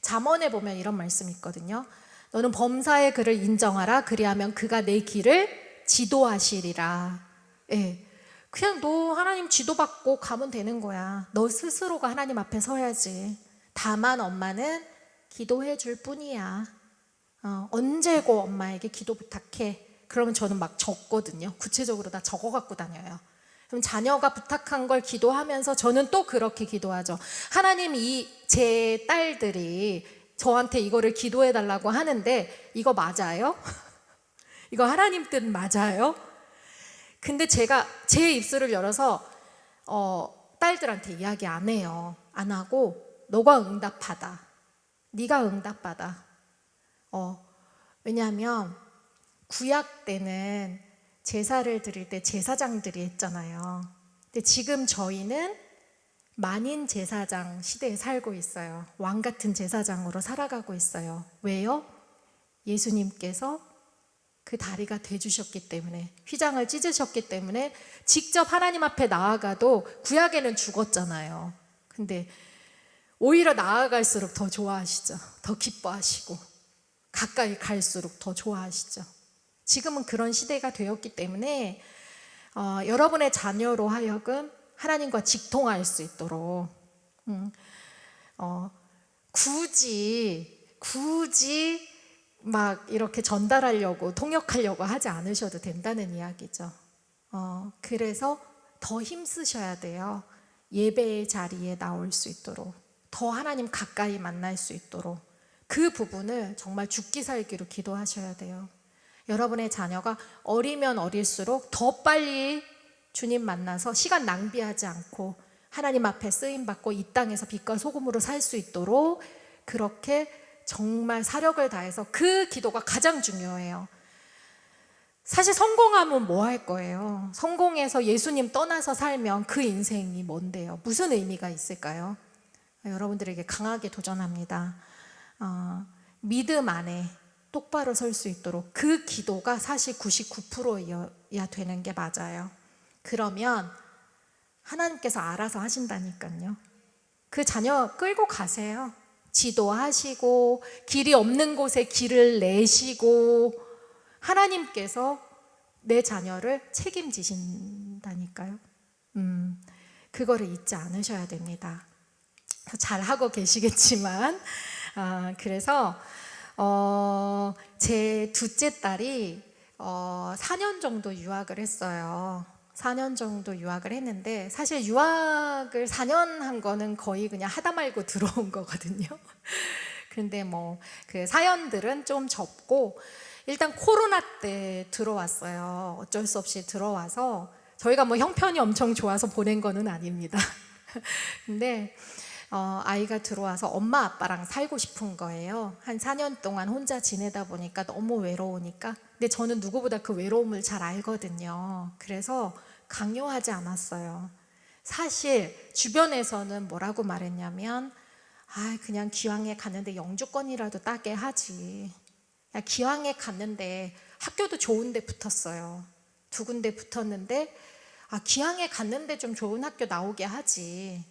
잠언에 보면 이런 말씀이 있거든요. 너는 범사의 그를 인정하라. 그리하면 그가 내 길을 지도하시리라. 예, 그냥 너 하나님 지도받고 가면 되는 거야. 너 스스로가 하나님 앞에 서야지. 다만 엄마는 기도해 줄 뿐이야. 언제고 엄마에게 기도 부탁해. 그러면 저는 막 적거든요. 구체적으로 다 적어 갖고 다녀요. 그럼 자녀가 부탁한 걸 기도하면서 저는 또 그렇게 기도하죠. 하나님, 제 딸들이 저한테 이거를 기도해 달라고 하는데 이거 맞아요? 이거 하나님 뜻 맞아요? 근데 제가 제 입술을 열어서 딸들한테 이야기 안 해요. 안 하고 너가 응답하다. 네가 응답받아. 왜냐하면 구약 때는 제사를 드릴 때 제사장들이 했잖아요. 근데 지금 저희는 만인 제사장 시대에 살고 있어요. 왕 같은 제사장으로 살아가고 있어요. 왜요? 예수님께서 그 다리가 돼주셨기 때문에, 휘장을 찢으셨기 때문에 직접 하나님 앞에 나아가도 구약에는 죽었잖아요. 근데 오히려 나아갈수록 더 좋아하시죠. 더 기뻐하시고 가까이 갈수록 더 좋아하시죠. 지금은 그런 시대가 되었기 때문에 여러분의 자녀로 하여금 하나님과 직통할 수 있도록 굳이 막 이렇게 전달하려고 통역하려고 하지 않으셔도 된다는 이야기죠. 그래서 더 힘쓰셔야 돼요. 예배의 자리에 나올 수 있도록, 더 하나님 가까이 만날 수 있도록 그 부분을 정말 죽기 살기로 기도하셔야 돼요. 여러분의 자녀가 어리면 어릴수록 더 빨리 주님 만나서 시간 낭비하지 않고 하나님 앞에 쓰임받고 이 땅에서 빛과 소금으로 살 수 있도록 그렇게 정말 사력을 다해서, 그 기도가 가장 중요해요. 사실 성공하면 뭐 할 거예요? 성공해서 예수님 떠나서 살면 그 인생이 뭔데요? 무슨 의미가 있을까요? 여러분들에게 강하게 도전합니다. 믿음 안에 똑바로 설 수 있도록 그 기도가 사실 99%여야 되는 게 맞아요. 그러면 하나님께서 알아서 하신다니까요. 그 자녀 끌고 가세요. 지도하시고 길이 없는 곳에 길을 내시고 하나님께서 내 자녀를 책임지신다니까요. 그거를 잊지 않으셔야 됩니다. 잘하고 계시겠지만 그래서 제 둘째 딸이 4년 정도 유학을 했어요. 4년 정도 유학을 했는데 사실 유학을 4년 한 거는 거의 그냥 하다 말고 들어온 거거든요. 근데 뭐 그 사연들은 좀 접고, 일단 코로나 때 들어왔어요. 어쩔 수 없이 들어와서 저희가 뭐 형편이 엄청 좋아서 보낸 거는 아닙니다. 근데 아이가 들어와서 엄마 아빠랑 살고 싶은 거예요. 한 4년 동안 혼자 지내다 보니까 너무 외로우니까. 근데 저는 누구보다 그 외로움을 잘 알거든요. 그래서 강요하지 않았어요. 사실 주변에서는 뭐라고 말했냐면, 그냥 기왕에 갔는데 영주권이라도 따게 하지. 야, 기왕에 갔는데 학교도 좋은 데 붙었어요. 2군데 붙었는데 기왕에 갔는데 좀 좋은 학교 나오게 하지.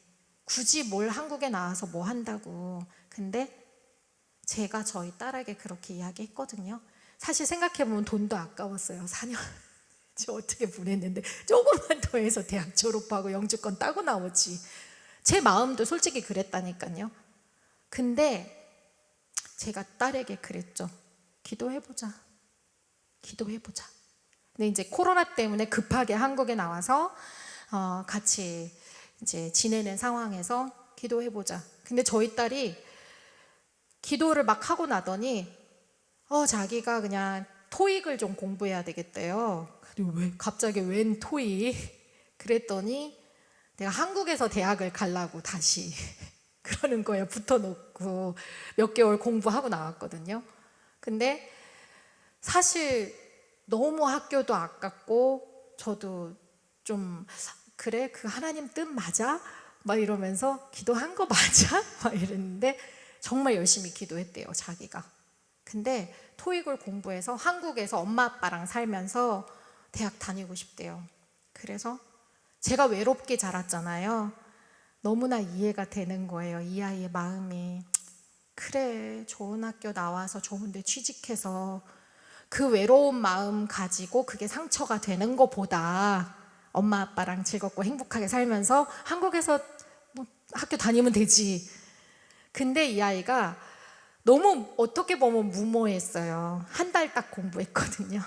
굳이 뭘 한국에 나와서 뭐 한다고. 근데 제가 저희 딸에게 그렇게 이야기했거든요. 사실 생각해보면 돈도 아까웠어요. 4년 저 어떻게 보냈는데 조금만 더 해서 대학 졸업하고 영주권 따고 나오지. 제 마음도 솔직히 그랬다니까요. 근데 제가 딸에게 그랬죠. 기도해보자. 기도해보자. 근데 이제 코로나 때문에 급하게 한국에 나와서 같이 이제 지내는 상황에서 기도해보자. 근데 저희 딸이 기도를 막 하고 나더니 자기가 그냥 토익을 좀 공부해야 되겠대요. 그리고 왜 갑자기 웬 토익? 그랬더니 내가 한국에서 대학을 가려고 다시 그러는 거예요. 붙어놓고 몇 개월 공부하고 나왔거든요. 근데 사실 너무 학교도 아깝고 저도 좀 그래? 그 하나님 뜻 맞아? 막 이러면서 기도한 거 맞아? 막 이랬는데 정말 열심히 기도했대요, 자기가. 근데 토익을 공부해서 한국에서 엄마 아빠랑 살면서 대학 다니고 싶대요. 그래서 제가 외롭게 자랐잖아요. 너무나 이해가 되는 거예요, 이 아이의 마음이. 그래, 좋은 학교 나와서 좋은 데 취직해서 그 외로운 마음 가지고 그게 상처가 되는 것보다 엄마 아빠랑 즐겁고 행복하게 살면서 한국에서 뭐 학교 다니면 되지. 근데 이 아이가 너무 어떻게 보면 무모했어요. 한 달 딱 공부했거든요.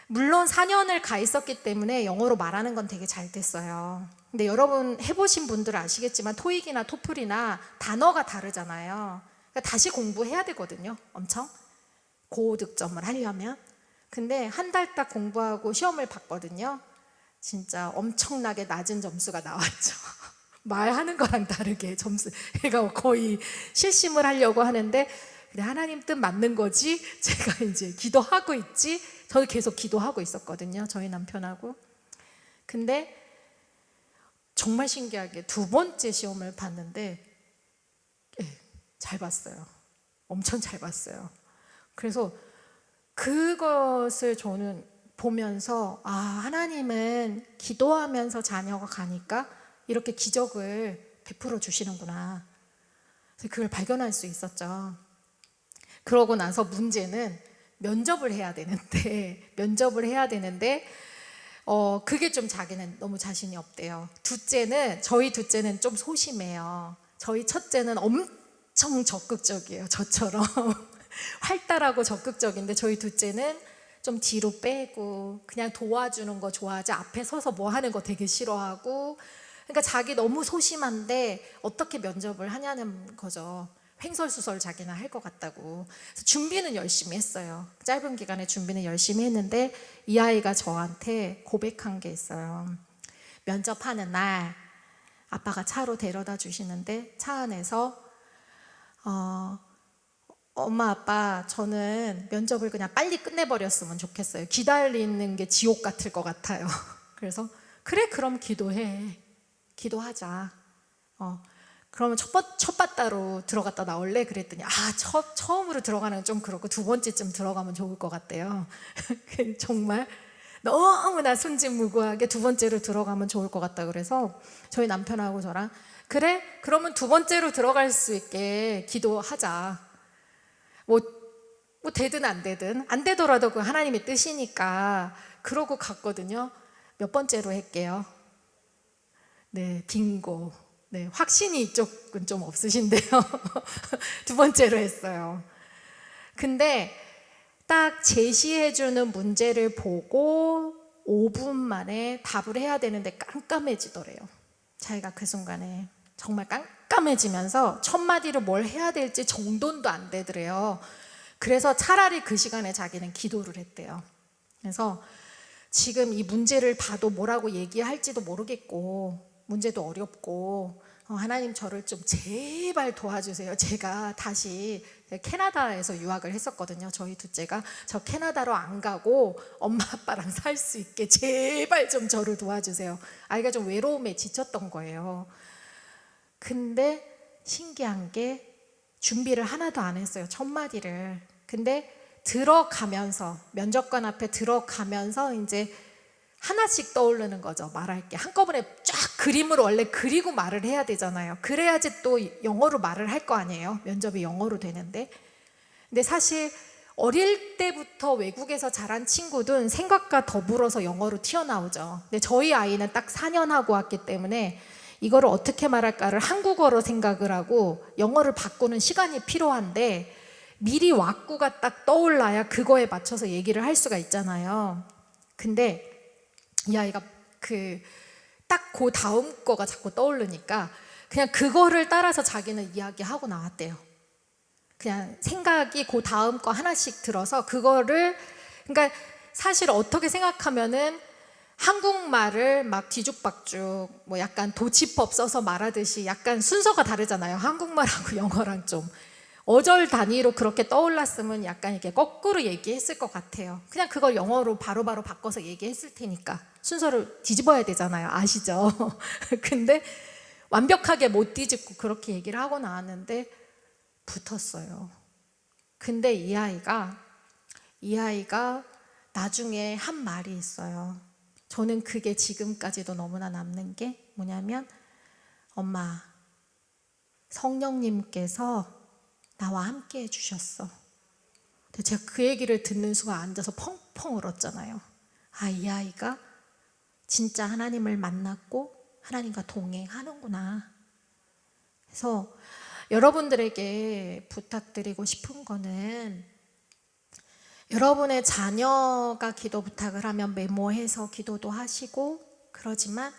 물론 4년을 가 있었기 때문에 영어로 말하는 건 되게 잘 됐어요. 근데 여러분 해보신 분들은 아시겠지만 토익이나 토플이나 단어가 다르잖아요. 그러니까 다시 공부해야 되거든요. 엄청 고득점을 하려면. 근데 한 달 딱 공부하고 시험을 봤거든요. 진짜 엄청나게 낮은 점수가 나왔죠. 말하는 거랑 다르게 점수, 얘가 거의 실심을 하려고 하는데 그래, 하나님 뜻 맞는 거지? 제가 이제 기도하고 있지? 저도 계속 기도하고 있었거든요, 저희 남편하고. 근데 정말 신기하게 두 번째 시험을 봤는데 잘 봤어요. 엄청 잘 봤어요. 그래서 그것을 저는 보면서 하나님은 기도하면서 자녀가 가니까 이렇게 기적을 베풀어 주시는구나. 그걸 발견할 수 있었죠. 그러고 나서 문제는 면접을 해야 되는데 그게 좀 자기는 너무 자신이 없대요. 저희 둘째는 좀 소심해요. 저희 첫째는 엄청 적극적이에요. 저처럼 활달하고 적극적인데 저희 둘째는 좀 뒤로 빼고 그냥 도와주는 거 좋아하지, 앞에 서서 뭐 하는 거 되게 싫어하고. 그러니까 자기 너무 소심한데 어떻게 면접을 하냐는 거죠. 횡설수설 자기는 할 것 같다고. 그래서 준비는 열심히 했어요. 짧은 기간에 준비는 열심히 했는데 이 아이가 저한테 고백한 게 있어요. 면접하는 날 아빠가 차로 데려다 주시는데 차 안에서 엄마 아빠 저는 면접을 그냥 빨리 끝내버렸으면 좋겠어요. 기다리는 게 지옥 같을 것 같아요. 그래서 그래, 그럼 기도하자. 그러면 첫 바다로 들어갔다 나올래? 그랬더니 처음으로 들어가는 건 좀 그렇고 두 번째쯤 들어가면 좋을 것 같대요. 정말 너무나 순진무구하게 두 번째로 들어가면 좋을 것 같다 그래서 저희 남편하고 저랑 그래? 그러면 두 번째로 들어갈 수 있게 기도하자. 뭐 되든 안 되더라도 그 하나님의 뜻이니까. 그러고 갔거든요. 몇 번째로 할게요? 네, 빙고. 네, 확신이 이쪽은 좀 없으신데요. 두 번째로 했어요. 근데 딱 제시해주는 문제를 보고 5분 만에 답을 해야 되는데 깜깜해지더래요. 자기가 그 순간에 정말 깜깜해지면서 첫 마디로 뭘 해야 될지 정돈도 안 되더래요. 그래서 차라리 그 시간에 자기는 기도를 했대요. 그래서 지금 이 문제를 봐도 뭐라고 얘기할지도 모르겠고 문제도 어렵고 하나님 저를 좀 제발 도와주세요. 제가 다시 캐나다에서 유학을 했었거든요. 저희 둘째가. 저 캐나다로 안 가고 엄마 아빠랑 살 수 있게 제발 좀 저를 도와주세요. 아이가 좀 외로움에 지쳤던 거예요. 근데 신기한 게 준비를 하나도 안 했어요. 첫 마디를. 근데 들어가면서 면접관 앞에 들어가면서 이제 하나씩 떠오르는 거죠. 말할 게 한꺼번에 쫙 그림을 원래 그리고 말을 해야 되잖아요. 그래야지 또 영어로 말을 할 거 아니에요. 면접이 영어로 되는데. 근데 사실 어릴 때부터 외국에서 자란 친구든 생각과 더불어서 영어로 튀어나오죠. 근데 저희 아이는 딱 4년 하고 왔기 때문에 이거를 어떻게 말할까를 한국어로 생각을 하고 영어를 바꾸는 시간이 필요한데 미리 왁구가 딱 떠올라야 그거에 맞춰서 얘기를 할 수가 있잖아요. 근데 이 아이가 딱 그 다음 거가 자꾸 떠오르니까 그냥 그거를 따라서 자기는 이야기하고 나왔대요. 그냥 생각이 그 다음 거 하나씩 들어서 그거를, 그러니까 사실 어떻게 생각하면은 한국말을 막 뒤죽박죽 뭐 약간 도치법 써서 말하듯이 약간 순서가 다르잖아요. 한국말하고 영어랑 좀 어절 단위로 그렇게 떠올랐으면 약간 이렇게 거꾸로 얘기했을 것 같아요. 그냥 그걸 영어로 바로바로 바꿔서 얘기했을 테니까 순서를 뒤집어야 되잖아요. 아시죠? 근데 완벽하게 못 뒤집고 그렇게 얘기를 하고 나왔는데 붙었어요. 근데 이 아이가 나중에 한 말이 있어요. 저는 그게 지금까지도 너무나 남는 게 뭐냐면, 엄마, 성령님께서 나와 함께 해주셨어. 근데 제가 그 얘기를 듣는 순간 앉아서 펑펑 울었잖아요. 이 아이가 진짜 하나님을 만났고 하나님과 동행하는구나. 그래서 여러분들에게 부탁드리고 싶은 거는, 여러분의 자녀가 기도 부탁을 하면 메모해서 기도도 하시고 그러지만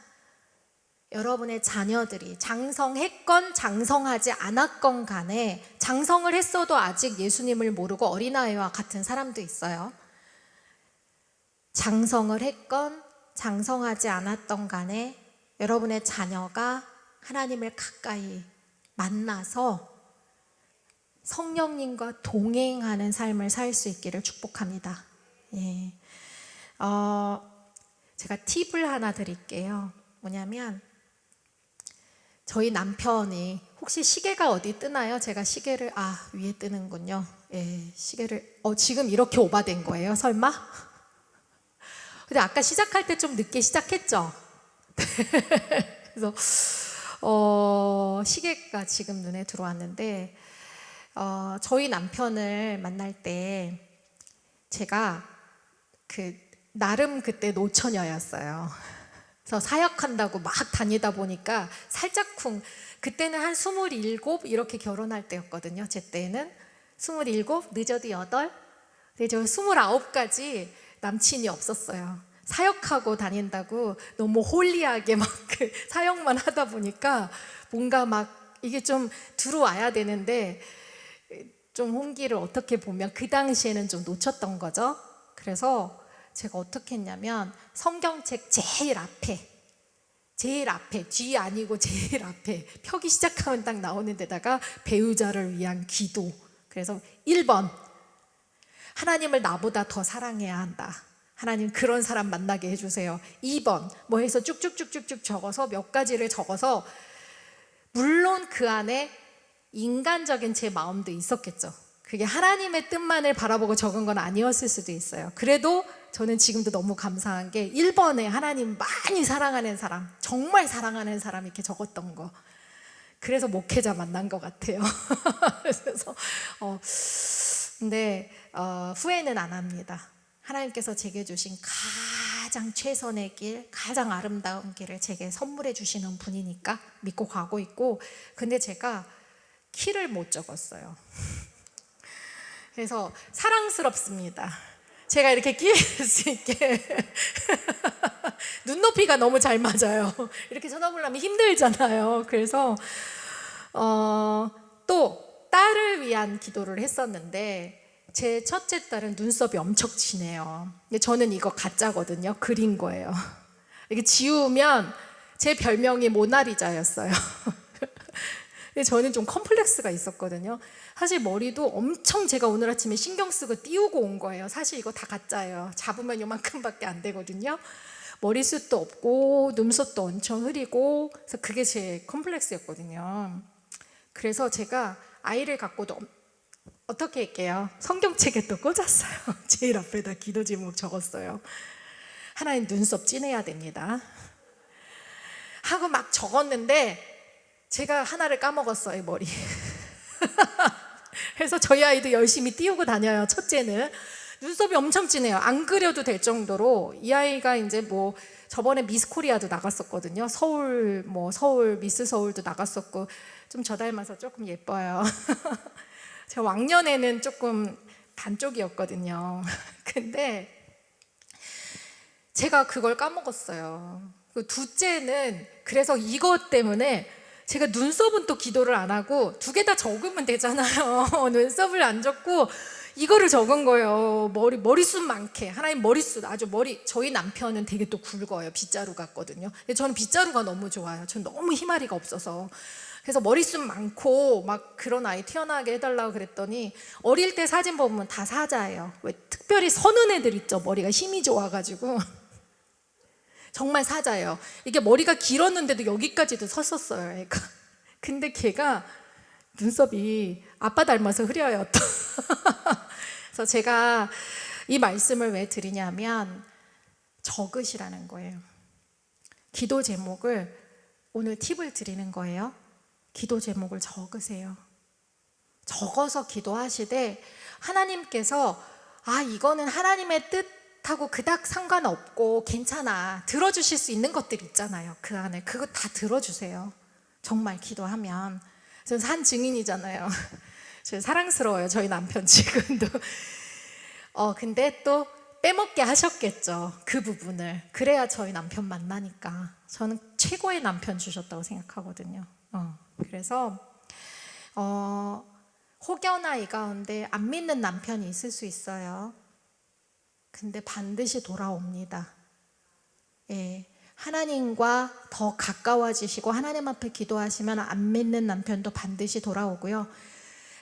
여러분의 자녀들이 장성했건 장성하지 않았건 간에, 장성을 했어도 아직 예수님을 모르고 어린아이와 같은 사람도 있어요. 장성을 했건 장성하지 않았던 간에 여러분의 자녀가 하나님을 가까이 만나서 성령님과 동행하는 삶을 살 수 있기를 축복합니다. 예. 제가 팁을 하나 드릴게요. 뭐냐면, 저희 남편이 혹시 시계가 어디 뜨나요? 제가 시계를 위에 뜨는군요. 예, 시계를 지금 이렇게 오바된 거예요? 설마? 근데 아까 시작할 때 좀 늦게 시작했죠? 그래서 시계가 지금 눈에 들어왔는데, 저희 남편을 만날 때 제가 나름 그때 노처녀였어요. 그래서 사역한다고 막 다니다 보니까 살짝쿵, 그때는 한 27 이렇게 결혼할 때였거든요. 제 때는 27, 늦어도 8. 근데 저 29까지 남친이 없었어요. 사역하고 다닌다고 너무 홀리하게 막 사역만 하다 보니까 뭔가 막 이게 좀 들어와야 되는데 좀 홍기를 어떻게 보면 그 당시에는 좀 놓쳤던 거죠. 그래서 제가 어떻게 했냐면, 성경책 제일 앞에, 뒤 아니고 제일 앞에 펴기 시작하면 딱 나오는 데다가 배우자를 위한 기도. 그래서 1번, 하나님을 나보다 더 사랑해야 한다. 하나님 그런 사람 만나게 해주세요. 2번 뭐 해서 쭉쭉쭉쭉쭉 적어서 몇 가지를 적어서, 물론 그 안에 인간적인 제 마음도 있었겠죠. 그게 하나님의 뜻만을 바라보고 적은 건 아니었을 수도 있어요. 그래도 저는 지금도 너무 감사한 게 1번에 하나님 많이 사랑하는 사람, 정말 사랑하는 사람 이렇게 적었던 거. 그래서 목회자 만난 것 같아요. 그래서 근데 후회는 안 합니다. 하나님께서 제게 주신 가장 최선의 길, 가장 아름다운 길을 제게 선물해 주시는 분이니까 믿고 가고 있고, 근데 제가 키를 못 적었어요. 그래서 사랑스럽습니다. 제가 이렇게 끼울 수 있게 눈높이가 너무 잘 맞아요. 이렇게 쳐다보려면 힘들잖아요. 그래서 또 딸을 위한 기도를 했었는데, 제 첫째 딸은 눈썹이 엄청 진해요. 근데 저는 이거 가짜거든요. 그린 거예요. 이게 지우면 제 별명이 모나리자였어요. 근데 저는 좀 컴플렉스가 있었거든요. 사실 머리도 엄청 제가 오늘 아침에 신경 쓰고 띄우고 온 거예요. 사실 이거 다 가짜예요. 잡으면 요만큼밖에 안 되거든요. 머리숱도 없고 눈썹도 엄청 흐리고, 그래서 그게 제 컴플렉스였거든요. 그래서 제가 아이를 갖고도 어떻게 할게요? 성경책에 또 꽂았어요. 제일 앞에다 기도 제목 적었어요. 하나님 눈썹 진해야 됩니다 하고 막 적었는데 제가 하나를 까먹었어요, 머리. 그래서 저희 아이도 열심히 띄우고 다녀요. 첫째는 눈썹이 엄청 진해요. 안 그려도 될 정도로. 이 아이가 이제 뭐 저번에 미스 코리아도 나갔었거든요. 서울 미스 서울도 나갔었고, 좀 저 닮아서 조금 예뻐요. 제가 왕년에는 조금 반쪽이었거든요. 근데 제가 그걸 까먹었어요. 그 둘째는 그래서 이것 때문에 제가 눈썹은 또 기도를 안 하고 두 개 다 적으면 되잖아요. 눈썹을 안 적고 이거를 적은 거예요. 머리숱 많게. 하나님 머리숱 아주 저희 남편은 되게 또 굵어요. 빗자루 같거든요. 근데 저는 빗자루가 너무 좋아요. 저는 너무 희마리가 없어서. 그래서 머리숱 많고 막 그런 아이 태어나게 해달라고 그랬더니 어릴 때 사진 보면 다 사자예요. 왜 특별히 서는 애들 있죠. 머리가 힘이 좋아가지고. 정말 사자예요. 이게 머리가 길었는데도 여기까지도 섰었어요, 애가. 근데 걔가 눈썹이 아빠 닮아서 흐려요. 또. 그래서 제가 이 말씀을 왜 드리냐면 적으시라는 거예요. 기도 제목을 오늘 팁을 드리는 거예요. 기도 제목을 적으세요. 적어서 기도하시되 하나님께서 이거는 하나님의 뜻하고 그닥 상관없고 괜찮아, 들어주실 수 있는 것들 있잖아요. 그 안에 그거 다 들어주세요. 정말 기도하면. 저는 산 증인이잖아요. 저 사랑스러워요. 저희 남편 지금도. 근데 또 빼먹게 하셨겠죠. 그 부분을. 그래야 저희 남편 만나니까. 저는 최고의 남편 주셨다고 생각하거든요. 그래서 혹여나 이 가운데 안 믿는 남편이 있을 수 있어요. 근데 반드시 돌아옵니다. 예, 하나님과 더 가까워지시고 하나님 앞에 기도하시면 안 믿는 남편도 반드시 돌아오고요.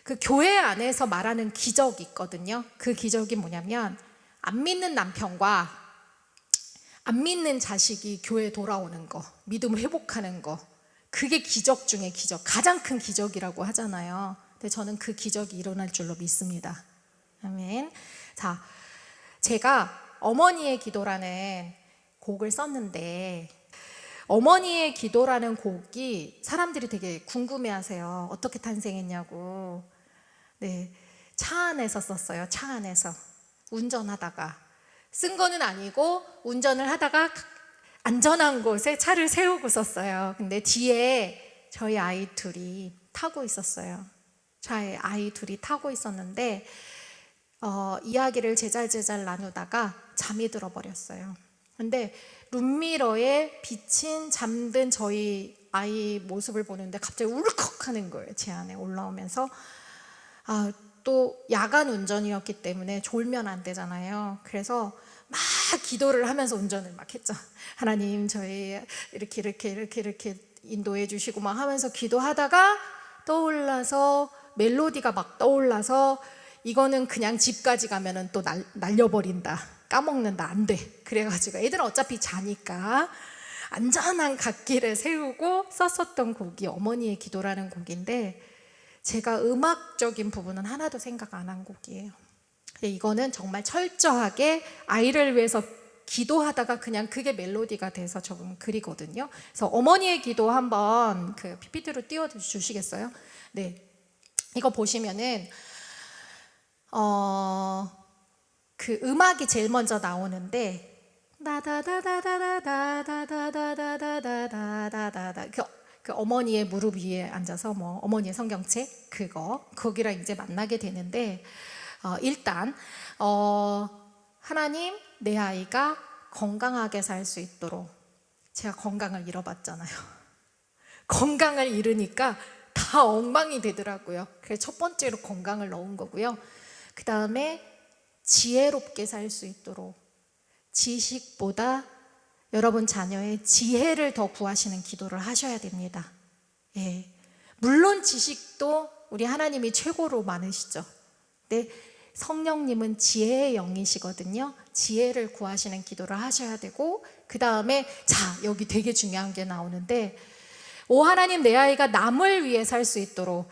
그 교회 안에서 말하는 기적이 있거든요. 그 기적이 뭐냐면 안 믿는 남편과 안 믿는 자식이 교회에 돌아오는 거, 믿음 회복하는 거, 그게 기적 중에 기적, 가장 큰 기적이라고 하잖아요. 근데 저는 그 기적이 일어날 줄로 믿습니다. 아멘. 자, 제가 어머니의 기도라는 곡을 썼는데, 어머니의 기도라는 곡이 사람들이 되게 궁금해하세요. 어떻게 탄생했냐고. 네, 차 안에서 썼어요. 차 안에서 운전하다가. 쓴 거는 아니고 운전을 하다가 안전한 곳에 차를 세우고 썼어요. 근데 뒤에 저희 아이 둘이 타고 있었어요. 저희 아이 둘이 타고 있었는데 이야기를 제잘제잘 나누다가 잠이 들어버렸어요. 근데 룸미러에 비친 잠든 저희 아이 모습을 보는데 갑자기 울컥하는 거예요. 제 안에 올라오면서. 또 야간 운전이었기 때문에 졸면 안 되잖아요. 그래서 막 기도를 하면서 운전을 막 했죠. 하나님, 저희 이렇게 인도해 주시고 막 하면서 기도하다가 떠올라서 멜로디가 막 떠올라서 이거는 그냥 집까지 가면은 또 날려버린다, 까먹는다, 안 돼. 그래가지고 애들은 어차피 자니까 안전한 갓길에 세우고 썼었던 곡이 어머니의 기도라는 곡인데, 제가 음악적인 부분은 하나도 생각 안 한 곡이에요. 이거는 정말 철저하게 아이를 위해서 기도하다가 그냥 그게 멜로디가 돼서 적은 글이거든요. 그래서 어머니의 기도 한번 그 PPT로 띄워주시겠어요? 네, 이거 보시면은 그 음악이 제일 먼저 나오는데 다다다다다다다다다다다다다다 그 어머니의 무릎 위에 앉아서 뭐 어머니의 성경책 거기랑 이제 만나게 되는데 일단 하나님, 내 아이가 건강하게 살 수 있도록. 제가 건강을 잃어봤잖아요. 건강을 잃으니까 다 엉망이 되더라고요. 그래서 첫 번째로 건강을 넣은 거고요. 그 다음에 지혜롭게 살 수 있도록. 지식보다 여러분 자녀의 지혜를 더 구하시는 기도를 하셔야 됩니다. 예. 물론 지식도 우리 하나님이 최고로 많으시죠. 근데 성령님은 지혜의 영이시거든요. 지혜를 구하시는 기도를 하셔야 되고, 그 다음에 여기 되게 중요한 게 나오는데, 오 하나님, 내 아이가 남을 위해 살 수 있도록.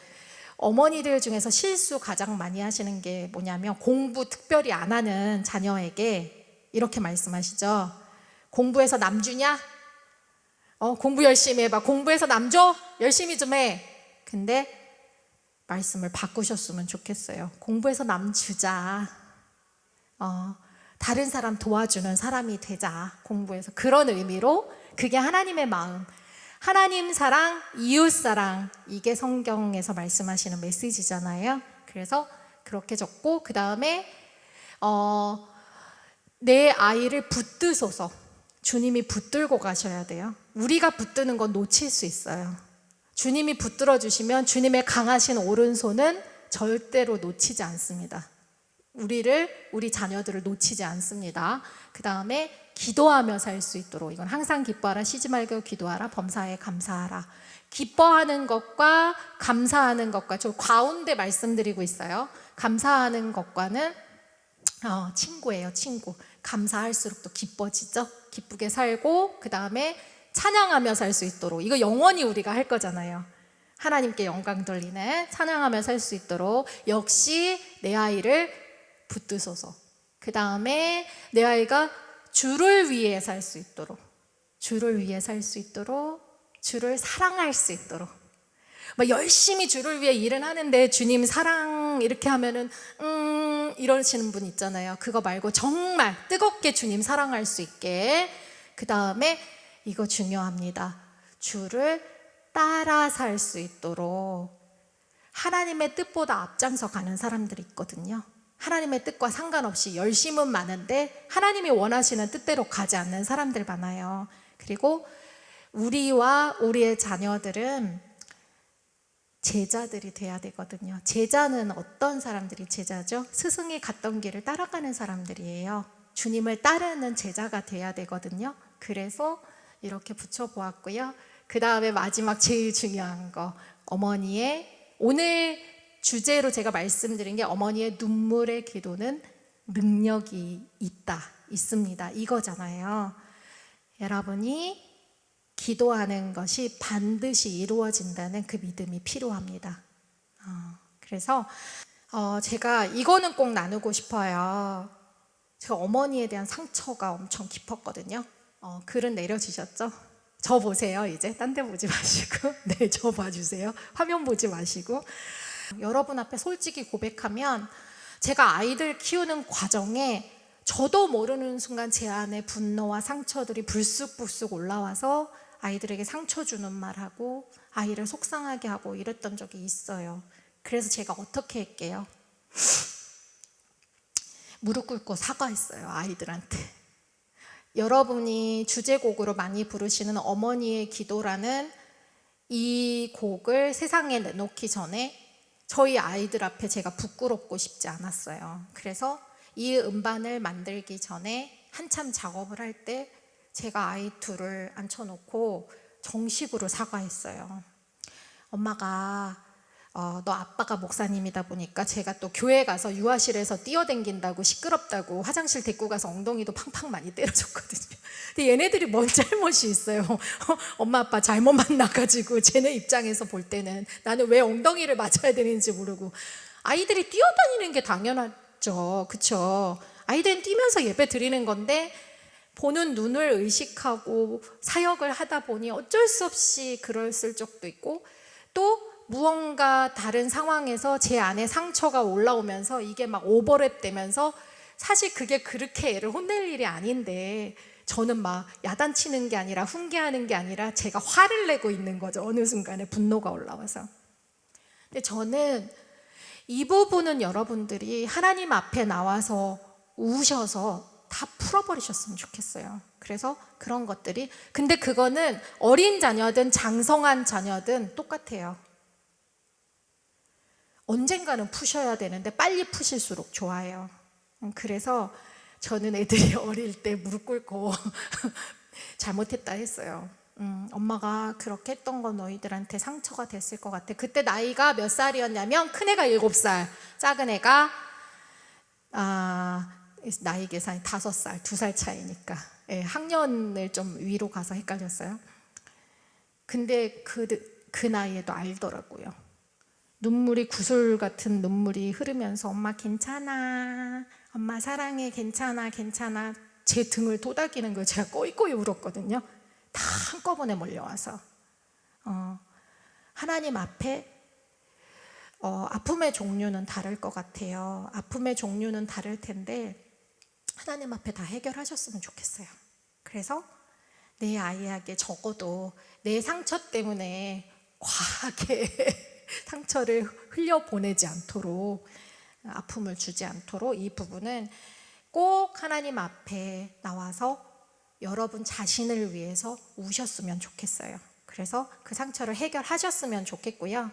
어머니들 중에서 실수 가장 많이 하시는 게 뭐냐면, 공부 특별히 안 하는 자녀에게 이렇게 말씀하시죠. 공부해서 남 주냐? 공부 열심히 해봐. 공부해서 남 줘? 열심히 좀 해. 근데 말씀을 바꾸셨으면 좋겠어요. 공부해서 남 주자. 다른 사람 도와주는 사람이 되자. 공부해서. 그런 의미로 그게 하나님의 마음. 하나님 사랑, 이웃 사랑. 이게 성경에서 말씀하시는 메시지잖아요. 그래서 그렇게 적고 그 다음에 내 아이를 붙드소서. 주님이 붙들고 가셔야 돼요. 우리가 붙드는 건 놓칠 수 있어요. 주님이 붙들어 주시면 주님의 강하신 오른손은 절대로 놓치지 않습니다. 우리 자녀들을 놓치지 않습니다. 그 다음에 기도하며 살 수 있도록, 이건 항상 기뻐하라, 쉬지 말고 기도하라, 범사에 감사하라. 기뻐하는 것과 감사하는 것과 저 가운데 말씀드리고 있어요. 감사하는 것과는 친구예요. 친구. 감사할수록 또 기뻐지죠. 기쁘게 살고 그 다음에 찬양하며 살 수 있도록, 이거 영원히 우리가 할 거잖아요. 하나님께 영광 돌리는 찬양하며 살 수 있도록 역시 내 아이를 붙드소서. 그 다음에 내 아이가 주를 위해 살 수 있도록, 주를 위해 살 수 있도록, 주를 사랑할 수 있도록. 막 열심히 주를 위해 일은 하는데 주님 사랑 이렇게 하면은 이러시는 분 있잖아요. 그거 말고 정말 뜨겁게 주님 사랑할 수 있게. 그 다음에 이거 중요합니다. 주를 따라 살 수 있도록. 하나님의 뜻보다 앞장서 가는 사람들이 있거든요. 하나님의 뜻과 상관없이 열심은 많은데 하나님이 원하시는 뜻대로 가지 않는 사람들 많아요. 그리고 우리와 우리의 자녀들은 제자들이 돼야 되거든요. 제자는 어떤 사람들이 제자죠? 스승이 갔던 길을 따라가는 사람들이에요. 주님을 따르는 제자가 돼야 되거든요. 그래서 이렇게 붙여보았고요. 그 다음에 마지막 제일 중요한 거, 어머니의, 오늘 주제로 제가 말씀드린 게 어머니의 눈물의 기도는 능력이 있습니다. 이거잖아요. 여러분이 기도하는 것이 반드시 이루어진다는 그 믿음이 필요합니다. 그래서 제가 이거는 꼭 나누고 싶어요. 제가 어머니에 대한 상처가 엄청 깊었거든요. 글은 내려주셨죠? 저 보세요. 이제 딴 데 보지 마시고 네, 저 봐주세요. 화면 보지 마시고. 여러분 앞에 솔직히 고백하면 제가 아이들 키우는 과정에 저도 모르는 순간 제 안에 분노와 상처들이 불쑥불쑥 올라와서 아이들에게 상처 주는 말하고 아이를 속상하게 하고 이랬던 적이 있어요. 그래서 제가 어떻게 할게요? 무릎 꿇고 사과했어요. 아이들한테. 여러분이 주제곡으로 많이 부르시는 어머니의 기도라는 이 곡을 세상에 내놓기 전에 저희 아이들 앞에 제가 부끄럽고 싶지 않았어요. 그래서 이 음반을 만들기 전에 한참 작업을 할 때 제가 아이 둘을 앉혀놓고 정식으로 사과했어요. 엄마가 너 아빠가 목사님이다 보니까 제가 또 교회 가서 유아실에서 뛰어댕긴다고 시끄럽다고 화장실 데리고 가서 엉덩이도 팡팡 많이 때려줬거든요. 근데 얘네들이 뭔 잘못이 있어요. 엄마 아빠 잘못 만나가지고 쟤네 입장에서 볼 때는 나는 왜 엉덩이를 맞아야 되는지 모르고. 아이들이 뛰어다니는 게 당연하죠. 그쵸? 아이들은 뛰면서 예배 드리는 건데 보는 눈을 의식하고 사역을 하다 보니 어쩔 수 없이 그랬을 적도 있고, 또 무언가 다른 상황에서 제 안에 상처가 올라오면서 이게 막 오버랩 되면서 사실 그게 그렇게 애를 혼낼 일이 아닌데 저는 막 야단치는 게 아니라 훈계하는 게 아니라 제가 화를 내고 있는 거죠. 어느 순간에 분노가 올라와서. 근데 저는 이 부분은 여러분들이 하나님 앞에 나와서 우셔서 다 풀어버리셨으면 좋겠어요. 그래서 그런 것들이, 근데 그거는 어린 자녀든 장성한 자녀든 똑같아요. 언젠가는 푸셔야 되는데 빨리 푸실수록 좋아요. 그래서 저는 애들이 어릴 때 무릎 꿇고 잘못했다 했어요. 엄마가 그렇게 했던 건 너희들한테 상처가 됐을 것 같아. 그때 나이가 몇 살이었냐면 큰애가 7살, 작은 애가 나이 계산이 5살, 2살 차이니까 학년을 좀 위로 가서 헷갈렸어요. 근데 그 나이에도 알더라고요. 눈물이 구슬 같은 눈물이 흐르면서 엄마 괜찮아, 엄마 사랑해, 괜찮아, 괜찮아. 제 등을 토닥이는 걸 제가 꼬이꼬이 울었거든요. 다 한꺼번에 몰려와서 하나님 앞에 아픔의 종류는 다를 것 같아요. 아픔의 종류는 다를 텐데 하나님 앞에 다 해결하셨으면 좋겠어요. 그래서 내 아이에게 적어도 내 상처 때문에 과하게 상처를 흘려보내지 않도록, 아픔을 주지 않도록 이 부분은 꼭 하나님 앞에 나와서 여러분 자신을 위해서 우셨으면 좋겠어요. 그래서 그 상처를 해결하셨으면 좋겠고요.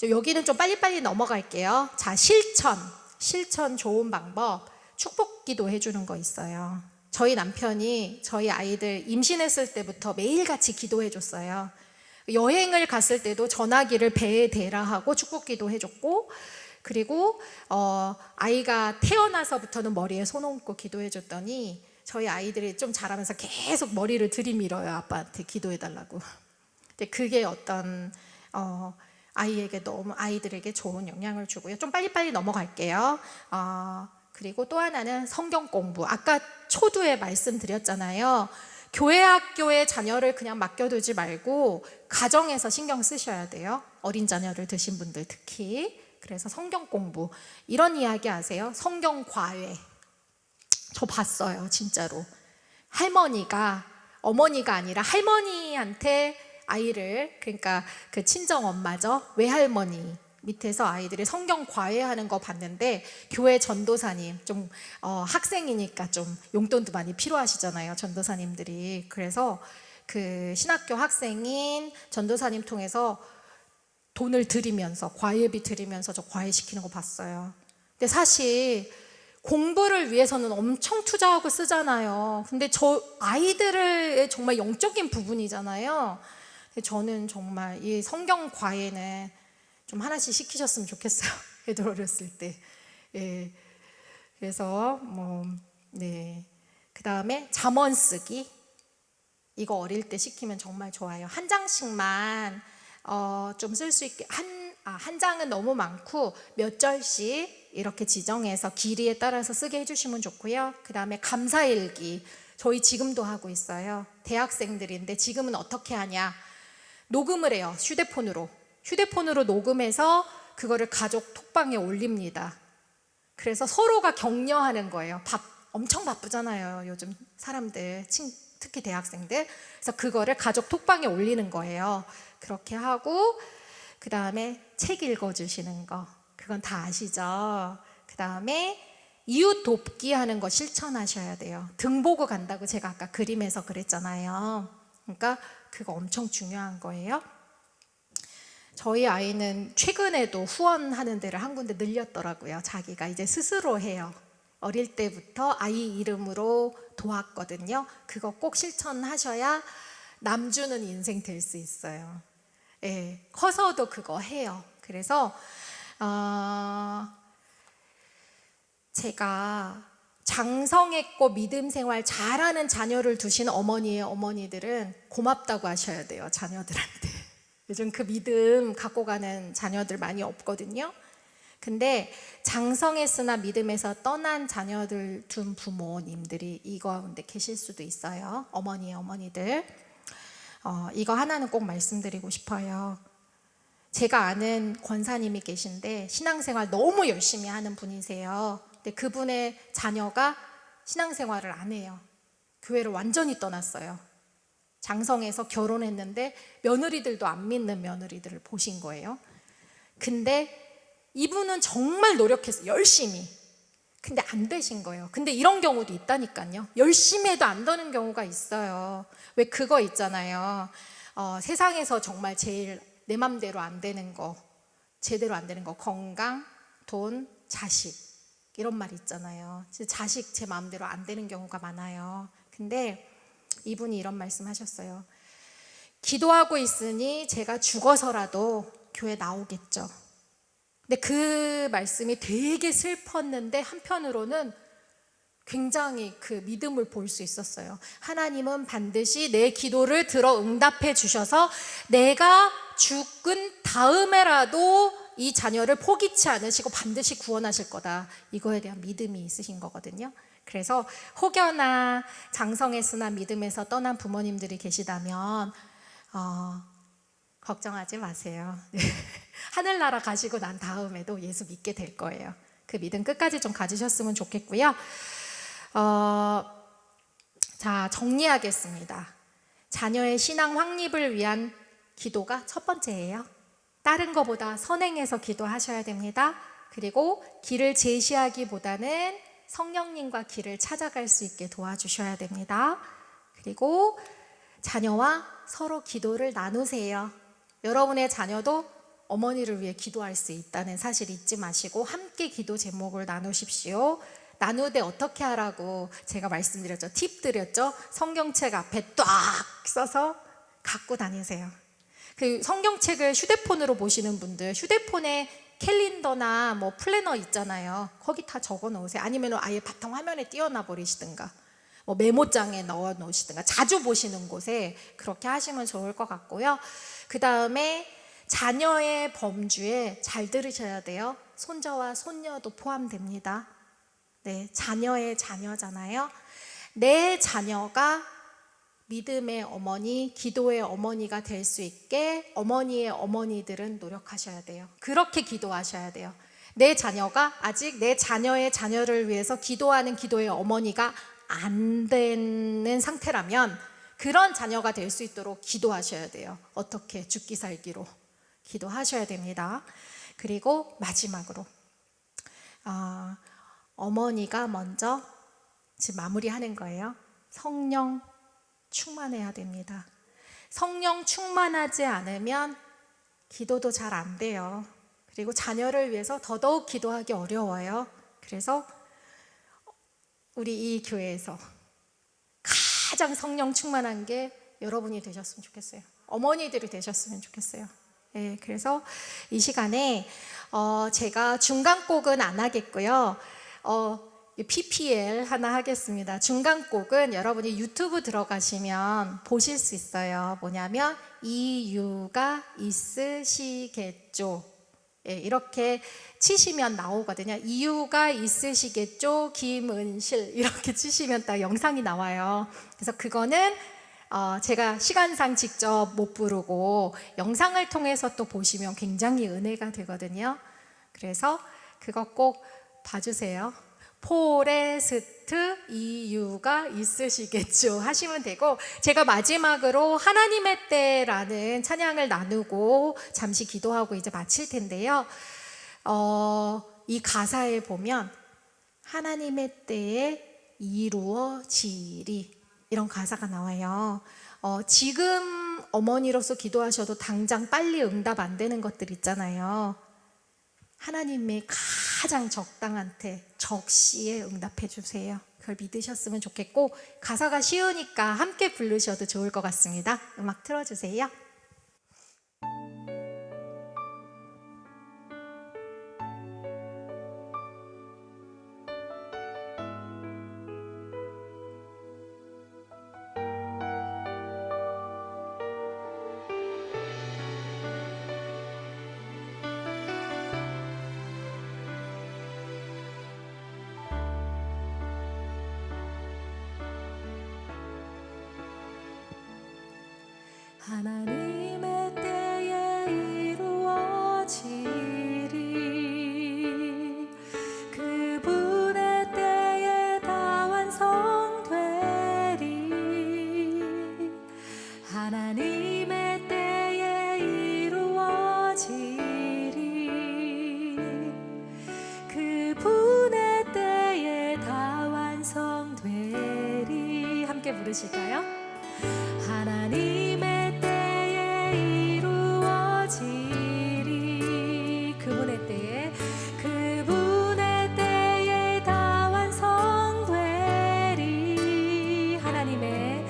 여기는 좀 빨리빨리 넘어갈게요. 자, 실천 좋은 방법, 축복기도 해주는 거 있어요. 저희 남편이 저희 아이들 임신했을 때부터 매일같이 기도해 줬어요. 여행을 갔을 때도 전화기를 배에 대라 하고 축복기도 해줬고, 그리고 아이가 태어나서부터는 머리에 손 얹고 기도해 줬더니 저희 아이들이 좀 자라면서 계속 머리를 들이밀어요. 아빠한테 기도해 달라고. 근데 그게 어떤 아이들에게 좋은 영향을 주고요. 좀 빨리빨리 넘어갈게요. 그리고 또 하나는 성경 공부. 아까 초두에 말씀드렸잖아요. 교회 학교에 자녀를 그냥 맡겨두지 말고 가정에서 신경 쓰셔야 돼요. 어린 자녀를 두신 분들 특히. 그래서 성경 공부. 이런 이야기 아세요? 성경 과외. 저 봤어요, 진짜로. 어머니가 아니라 할머니한테 아이를, 그러니까 그 친정 엄마죠, 외할머니 밑에서 아이들이 성경 과외하는 거 봤는데, 교회 전도사님, 좀 학생이니까 좀 용돈도 많이 필요하시잖아요, 전도사님들이. 그래서 그 신학교 학생인 전도사님 통해서 돈을 들이면서, 과외비 들이면서 저 과외시키는 거 봤어요. 근데 사실 공부를 위해서는 엄청 투자하고 쓰잖아요. 근데 저 아이들의 정말 영적인 부분이잖아요. 저는 정말 이 성경 과외는 좀 하나씩 시키셨으면 좋겠어요. 애들 어렸을 때. 예. 그래서 그 다음에 잠언 쓰기. 이거 어릴 때 시키면 정말 좋아요. 한 장씩만 좀 쓸 수 있게, 한 장은 너무 많고 몇 절씩 이렇게 지정해서 길이에 따라서 쓰게 해주시면 좋고요. 그 다음에 감사일기. 저희 지금도 하고 있어요. 대학생들인데 지금은 어떻게 하냐? 녹음을 해요. 휴대폰으로 녹음해서 그거를 가족 톡방에 올립니다. 그래서 서로가 격려하는 거예요. 엄청 바쁘잖아요, 요즘 사람들, 특히 대학생들. 그래서 그거를 가족 톡방에 올리는 거예요. 그렇게 하고, 그 다음에 책 읽어주시는 거, 그건 다 아시죠? 그 다음에 이웃 돕기 하는 거 실천하셔야 돼요. 등 보고 간다고 제가 아까 그림에서 그랬잖아요. 그러니까 그거 엄청 중요한 거예요. 저희 아이는 최근에도 후원하는 데를 한 군데 늘렸더라고요. 자기가 이제 스스로 해요. 어릴 때부터 아이 이름으로 도왔거든요. 그거 꼭 실천하셔야 남 주는 인생 될 수 있어요. 예, 커서도 그거 해요. 그래서 제가 장성했고 믿음 생활 잘하는 자녀를 두신 어머니들은 고맙다고 하셔야 돼요, 자녀들한테. 요즘 그 믿음 갖고 가는 자녀들 많이 없거든요. 근데 장성했으나 믿음에서 떠난 자녀들 둔 부모님들이 이 가운데 계실 수도 있어요. 어머니들. 이거 하나는 꼭 말씀드리고 싶어요. 제가 아는 권사님이 계신데 신앙생활 너무 열심히 하는 분이세요. 근데 그분의 자녀가 신앙생활을 안 해요. 교회를 완전히 떠났어요. 장성해서 결혼했는데 며느리들도 안 믿는 며느리들을 보신 거예요. 근데 이분은 정말 노력해서 열심히, 근데 안 되신 거예요. 근데 이런 경우도 있다니까요. 열심히 해도 안 되는 경우가 있어요. 왜 그거 있잖아요. 세상에서 정말 제일 내 맘대로 안 되는 거, 제대로 안 되는 거, 건강, 돈, 자식, 이런 말 있잖아요. 자식 제 마음대로 안 되는 경우가 많아요. 근데 이분이 이런 말씀 하셨어요. 기도하고 있으니 제가 죽어서라도 교회 나오겠죠. 근데 그 말씀이 되게 슬펐는데 한편으로는 굉장히 그 믿음을 볼 수 있었어요. 하나님은 반드시 내 기도를 들어 응답해 주셔서 내가 죽은 다음에라도 이 자녀를 포기치 않으시고 반드시 구원하실 거다. 이거에 대한 믿음이 있으신 거거든요. 그래서 혹여나 장성했으나 믿음에서 떠난 부모님들이 계시다면 걱정하지 마세요. 하늘나라 가시고 난 다음에도 예수 믿게 될 거예요. 그 믿음 끝까지 좀 가지셨으면 좋겠고요. 자, 정리하겠습니다. 자녀의 신앙 확립을 위한 기도가 첫 번째예요. 다른 것보다 선행해서 기도하셔야 됩니다. 그리고 길을 제시하기보다는 성령님과 길을 찾아갈 수 있게 도와주셔야 됩니다. 그리고 자녀와 서로 기도를 나누세요. 여러분의 자녀도 어머니를 위해 기도할 수 있다는 사실 잊지 마시고 함께 기도 제목을 나누십시오. 나누되 어떻게 하라고 제가 말씀드렸죠. 팁 드렸죠. 성경책 앞에 딱 써서 갖고 다니세요. 그 성경책을 휴대폰으로 보시는 분들, 휴대폰에 캘린더나 뭐 플래너 있잖아요. 거기 다 적어 놓으세요. 아니면 아예 바탕 화면에 띄워놔 버리시든가 뭐 메모장에 넣어 놓으시든가 자주 보시는 곳에 그렇게 하시면 좋을 것 같고요. 그 다음에 자녀의 범주에 잘 들으셔야 돼요. 손자와 손녀도 포함됩니다. 네, 자녀의 자녀잖아요. 내 자녀가 믿음의 어머니, 기도의 어머니가 될 수 있게 어머니의 어머니들은 노력하셔야 돼요. 그렇게 기도하셔야 돼요. 내 자녀가 아직 내 자녀의 자녀를 위해서 기도하는 기도의 어머니가 안 되는 상태라면 그런 자녀가 될 수 있도록 기도하셔야 돼요. 어떻게? 죽기 살기로 기도하셔야 됩니다. 그리고 마지막으로 어머니가 먼저 지금 마무리하는 거예요. 성령 충만해야 됩니다. 성령 충만하지 않으면 기도도 잘 안 돼요. 그리고 자녀를 위해서 더더욱 기도하기 어려워요. 그래서 우리 이 교회에서 가장 성령 충만한 게 여러분이 되셨으면 좋겠어요. 어머니들이 되셨으면 좋겠어요. 네, 그래서 이 시간에 제가 중간곡은 안 하겠고요. PPL 하나 하겠습니다. 중간곡은 여러분이 유튜브 들어가시면 보실 수 있어요. 뭐냐면 이유가 있으시겠죠. 예, 이렇게 치시면 나오거든요. 이유가 있으시겠죠. 김은실 이렇게 치시면 딱 영상이 나와요. 그래서 그거는 제가 시간상 직접 못 부르고 영상을 통해서 또 보시면 굉장히 은혜가 되거든요. 그래서 그거 꼭 봐주세요. 포레스트 이유가 있으시겠죠 하시면 되고, 제가 마지막으로 하나님의 때라는 찬양을 나누고 잠시 기도하고 이제 마칠 텐데요. 이 가사에 보면 하나님의 때에 이루어지리 이런 가사가 나와요. 지금 어머니로서 기도하셔도 당장 빨리 응답 안 되는 것들 있잖아요. 하나님의 가장 적당한 때 적시에 응답해 주세요. 그걸 믿으셨으면 좋겠고, 가사가 쉬우니까 함께 부르셔도 좋을 것 같습니다. 음악 틀어주세요. 하나님의 때에 이루어지리, 그분의 때에 다 완성되리. 하나님의 때에 이루어지리, 그분의 때에 다 완성되리. 함께 부르실까요? 하나님의 그분의 때에 다 완성되리. 하나님의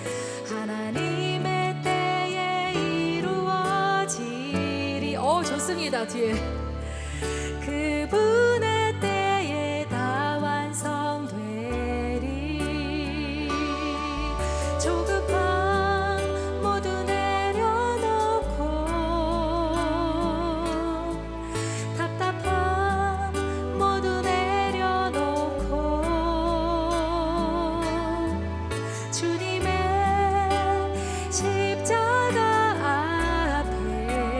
때에 이루어지리. 좋습니다. 뒤에 그분의 때에 다 완성되리. 조급함 모두 십자가 앞에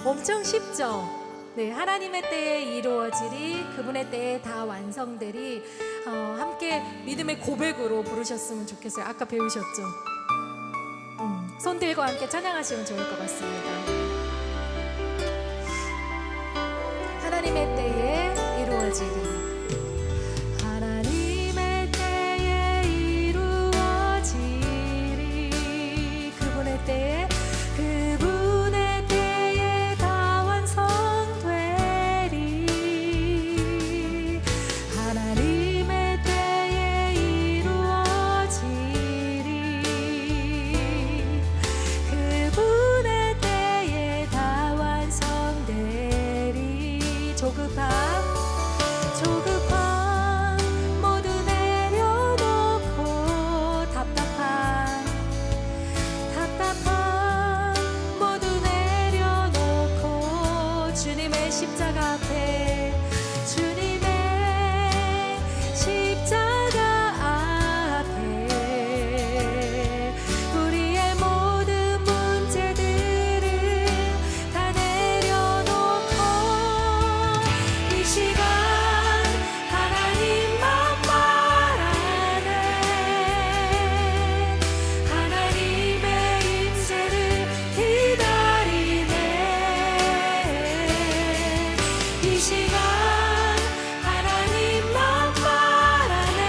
엄청 쉽죠? 네, 하나님의 때에 이루어지리, 그분의 때에 다 완성되리. 함께 믿음의 고백으로 부르셨으면 좋겠어요. 아까 배우셨죠? 손 들고 함께 찬양하시면 좋을 것 같습니다. 하나님의 때에 이루어지리. 하나님의 때에 이루어지리. 그분의 때에 다 완성되리. 하나님의 때에 이루어지리. 그분의 때에 다 완성되리. 조급함 모두 내려놓고 답답함 모두 내려놓고 주님의 십자가 앞에 우리의 모든 문제들을 다 내려놓고 이 시간 하나님만 바라네. 하나님의 임재를 기다리네. 이 시간 하나님만 바라네.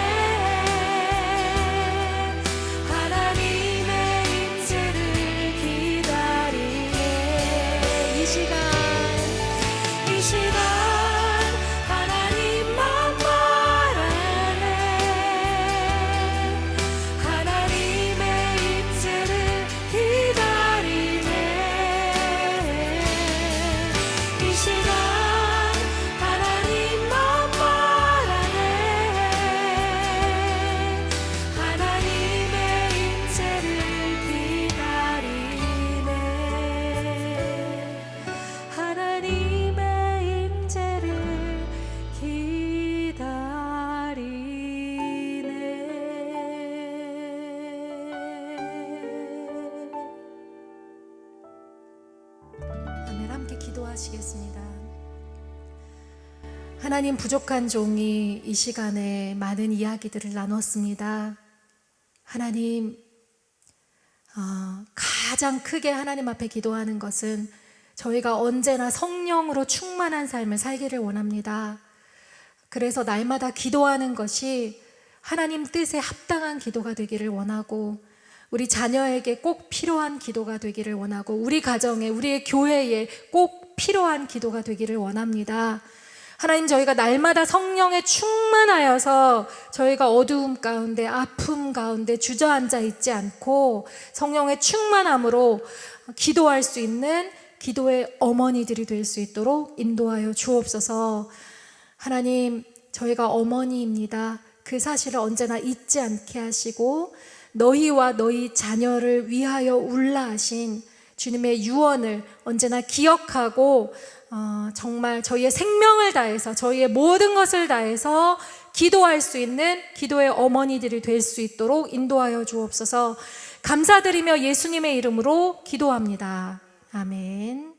하나님의 임재를 기다리네. 이 시간 하나님만 바라네. 하나님의 임재를 기다리네. 이 시간 하나님만 바라네. 하나님의 임재를 기다리네. 하나님의 임재를 기다리네. 아멘. 함께 기도하시겠습니다. 하나님, 부족한 종이 이 시간에 많은 이야기들을 나눴습니다. 하나님, 가장 크게 하나님 앞에 기도하는 것은 저희가 언제나 성령으로 충만한 삶을 살기를 원합니다. 그래서 날마다 기도하는 것이 하나님 뜻에 합당한 기도가 되기를 원하고, 우리 자녀에게 꼭 필요한 기도가 되기를 원하고, 우리 가정에, 우리의 교회에 꼭 필요한 기도가 되기를 원합니다. 하나님, 저희가 날마다 성령에 충만하여서 저희가 어두움 가운데, 아픔 가운데 주저앉아 있지 않고 성령의 충만함으로 기도할 수 있는 기도의 어머니들이 될 수 있도록 인도하여 주옵소서. 하나님, 저희가 어머니입니다. 그 사실을 언제나 잊지 않게 하시고, 너희와 너희 자녀를 위하여 울라 하신 주님의 유언을 언제나 기억하고, 정말 저희의 생명을 다해서, 저희의 모든 것을 다해서 기도할 수 있는 기도의 어머니들이 될 수 있도록 인도하여 주옵소서. 감사드리며 예수님의 이름으로 기도합니다. 아멘.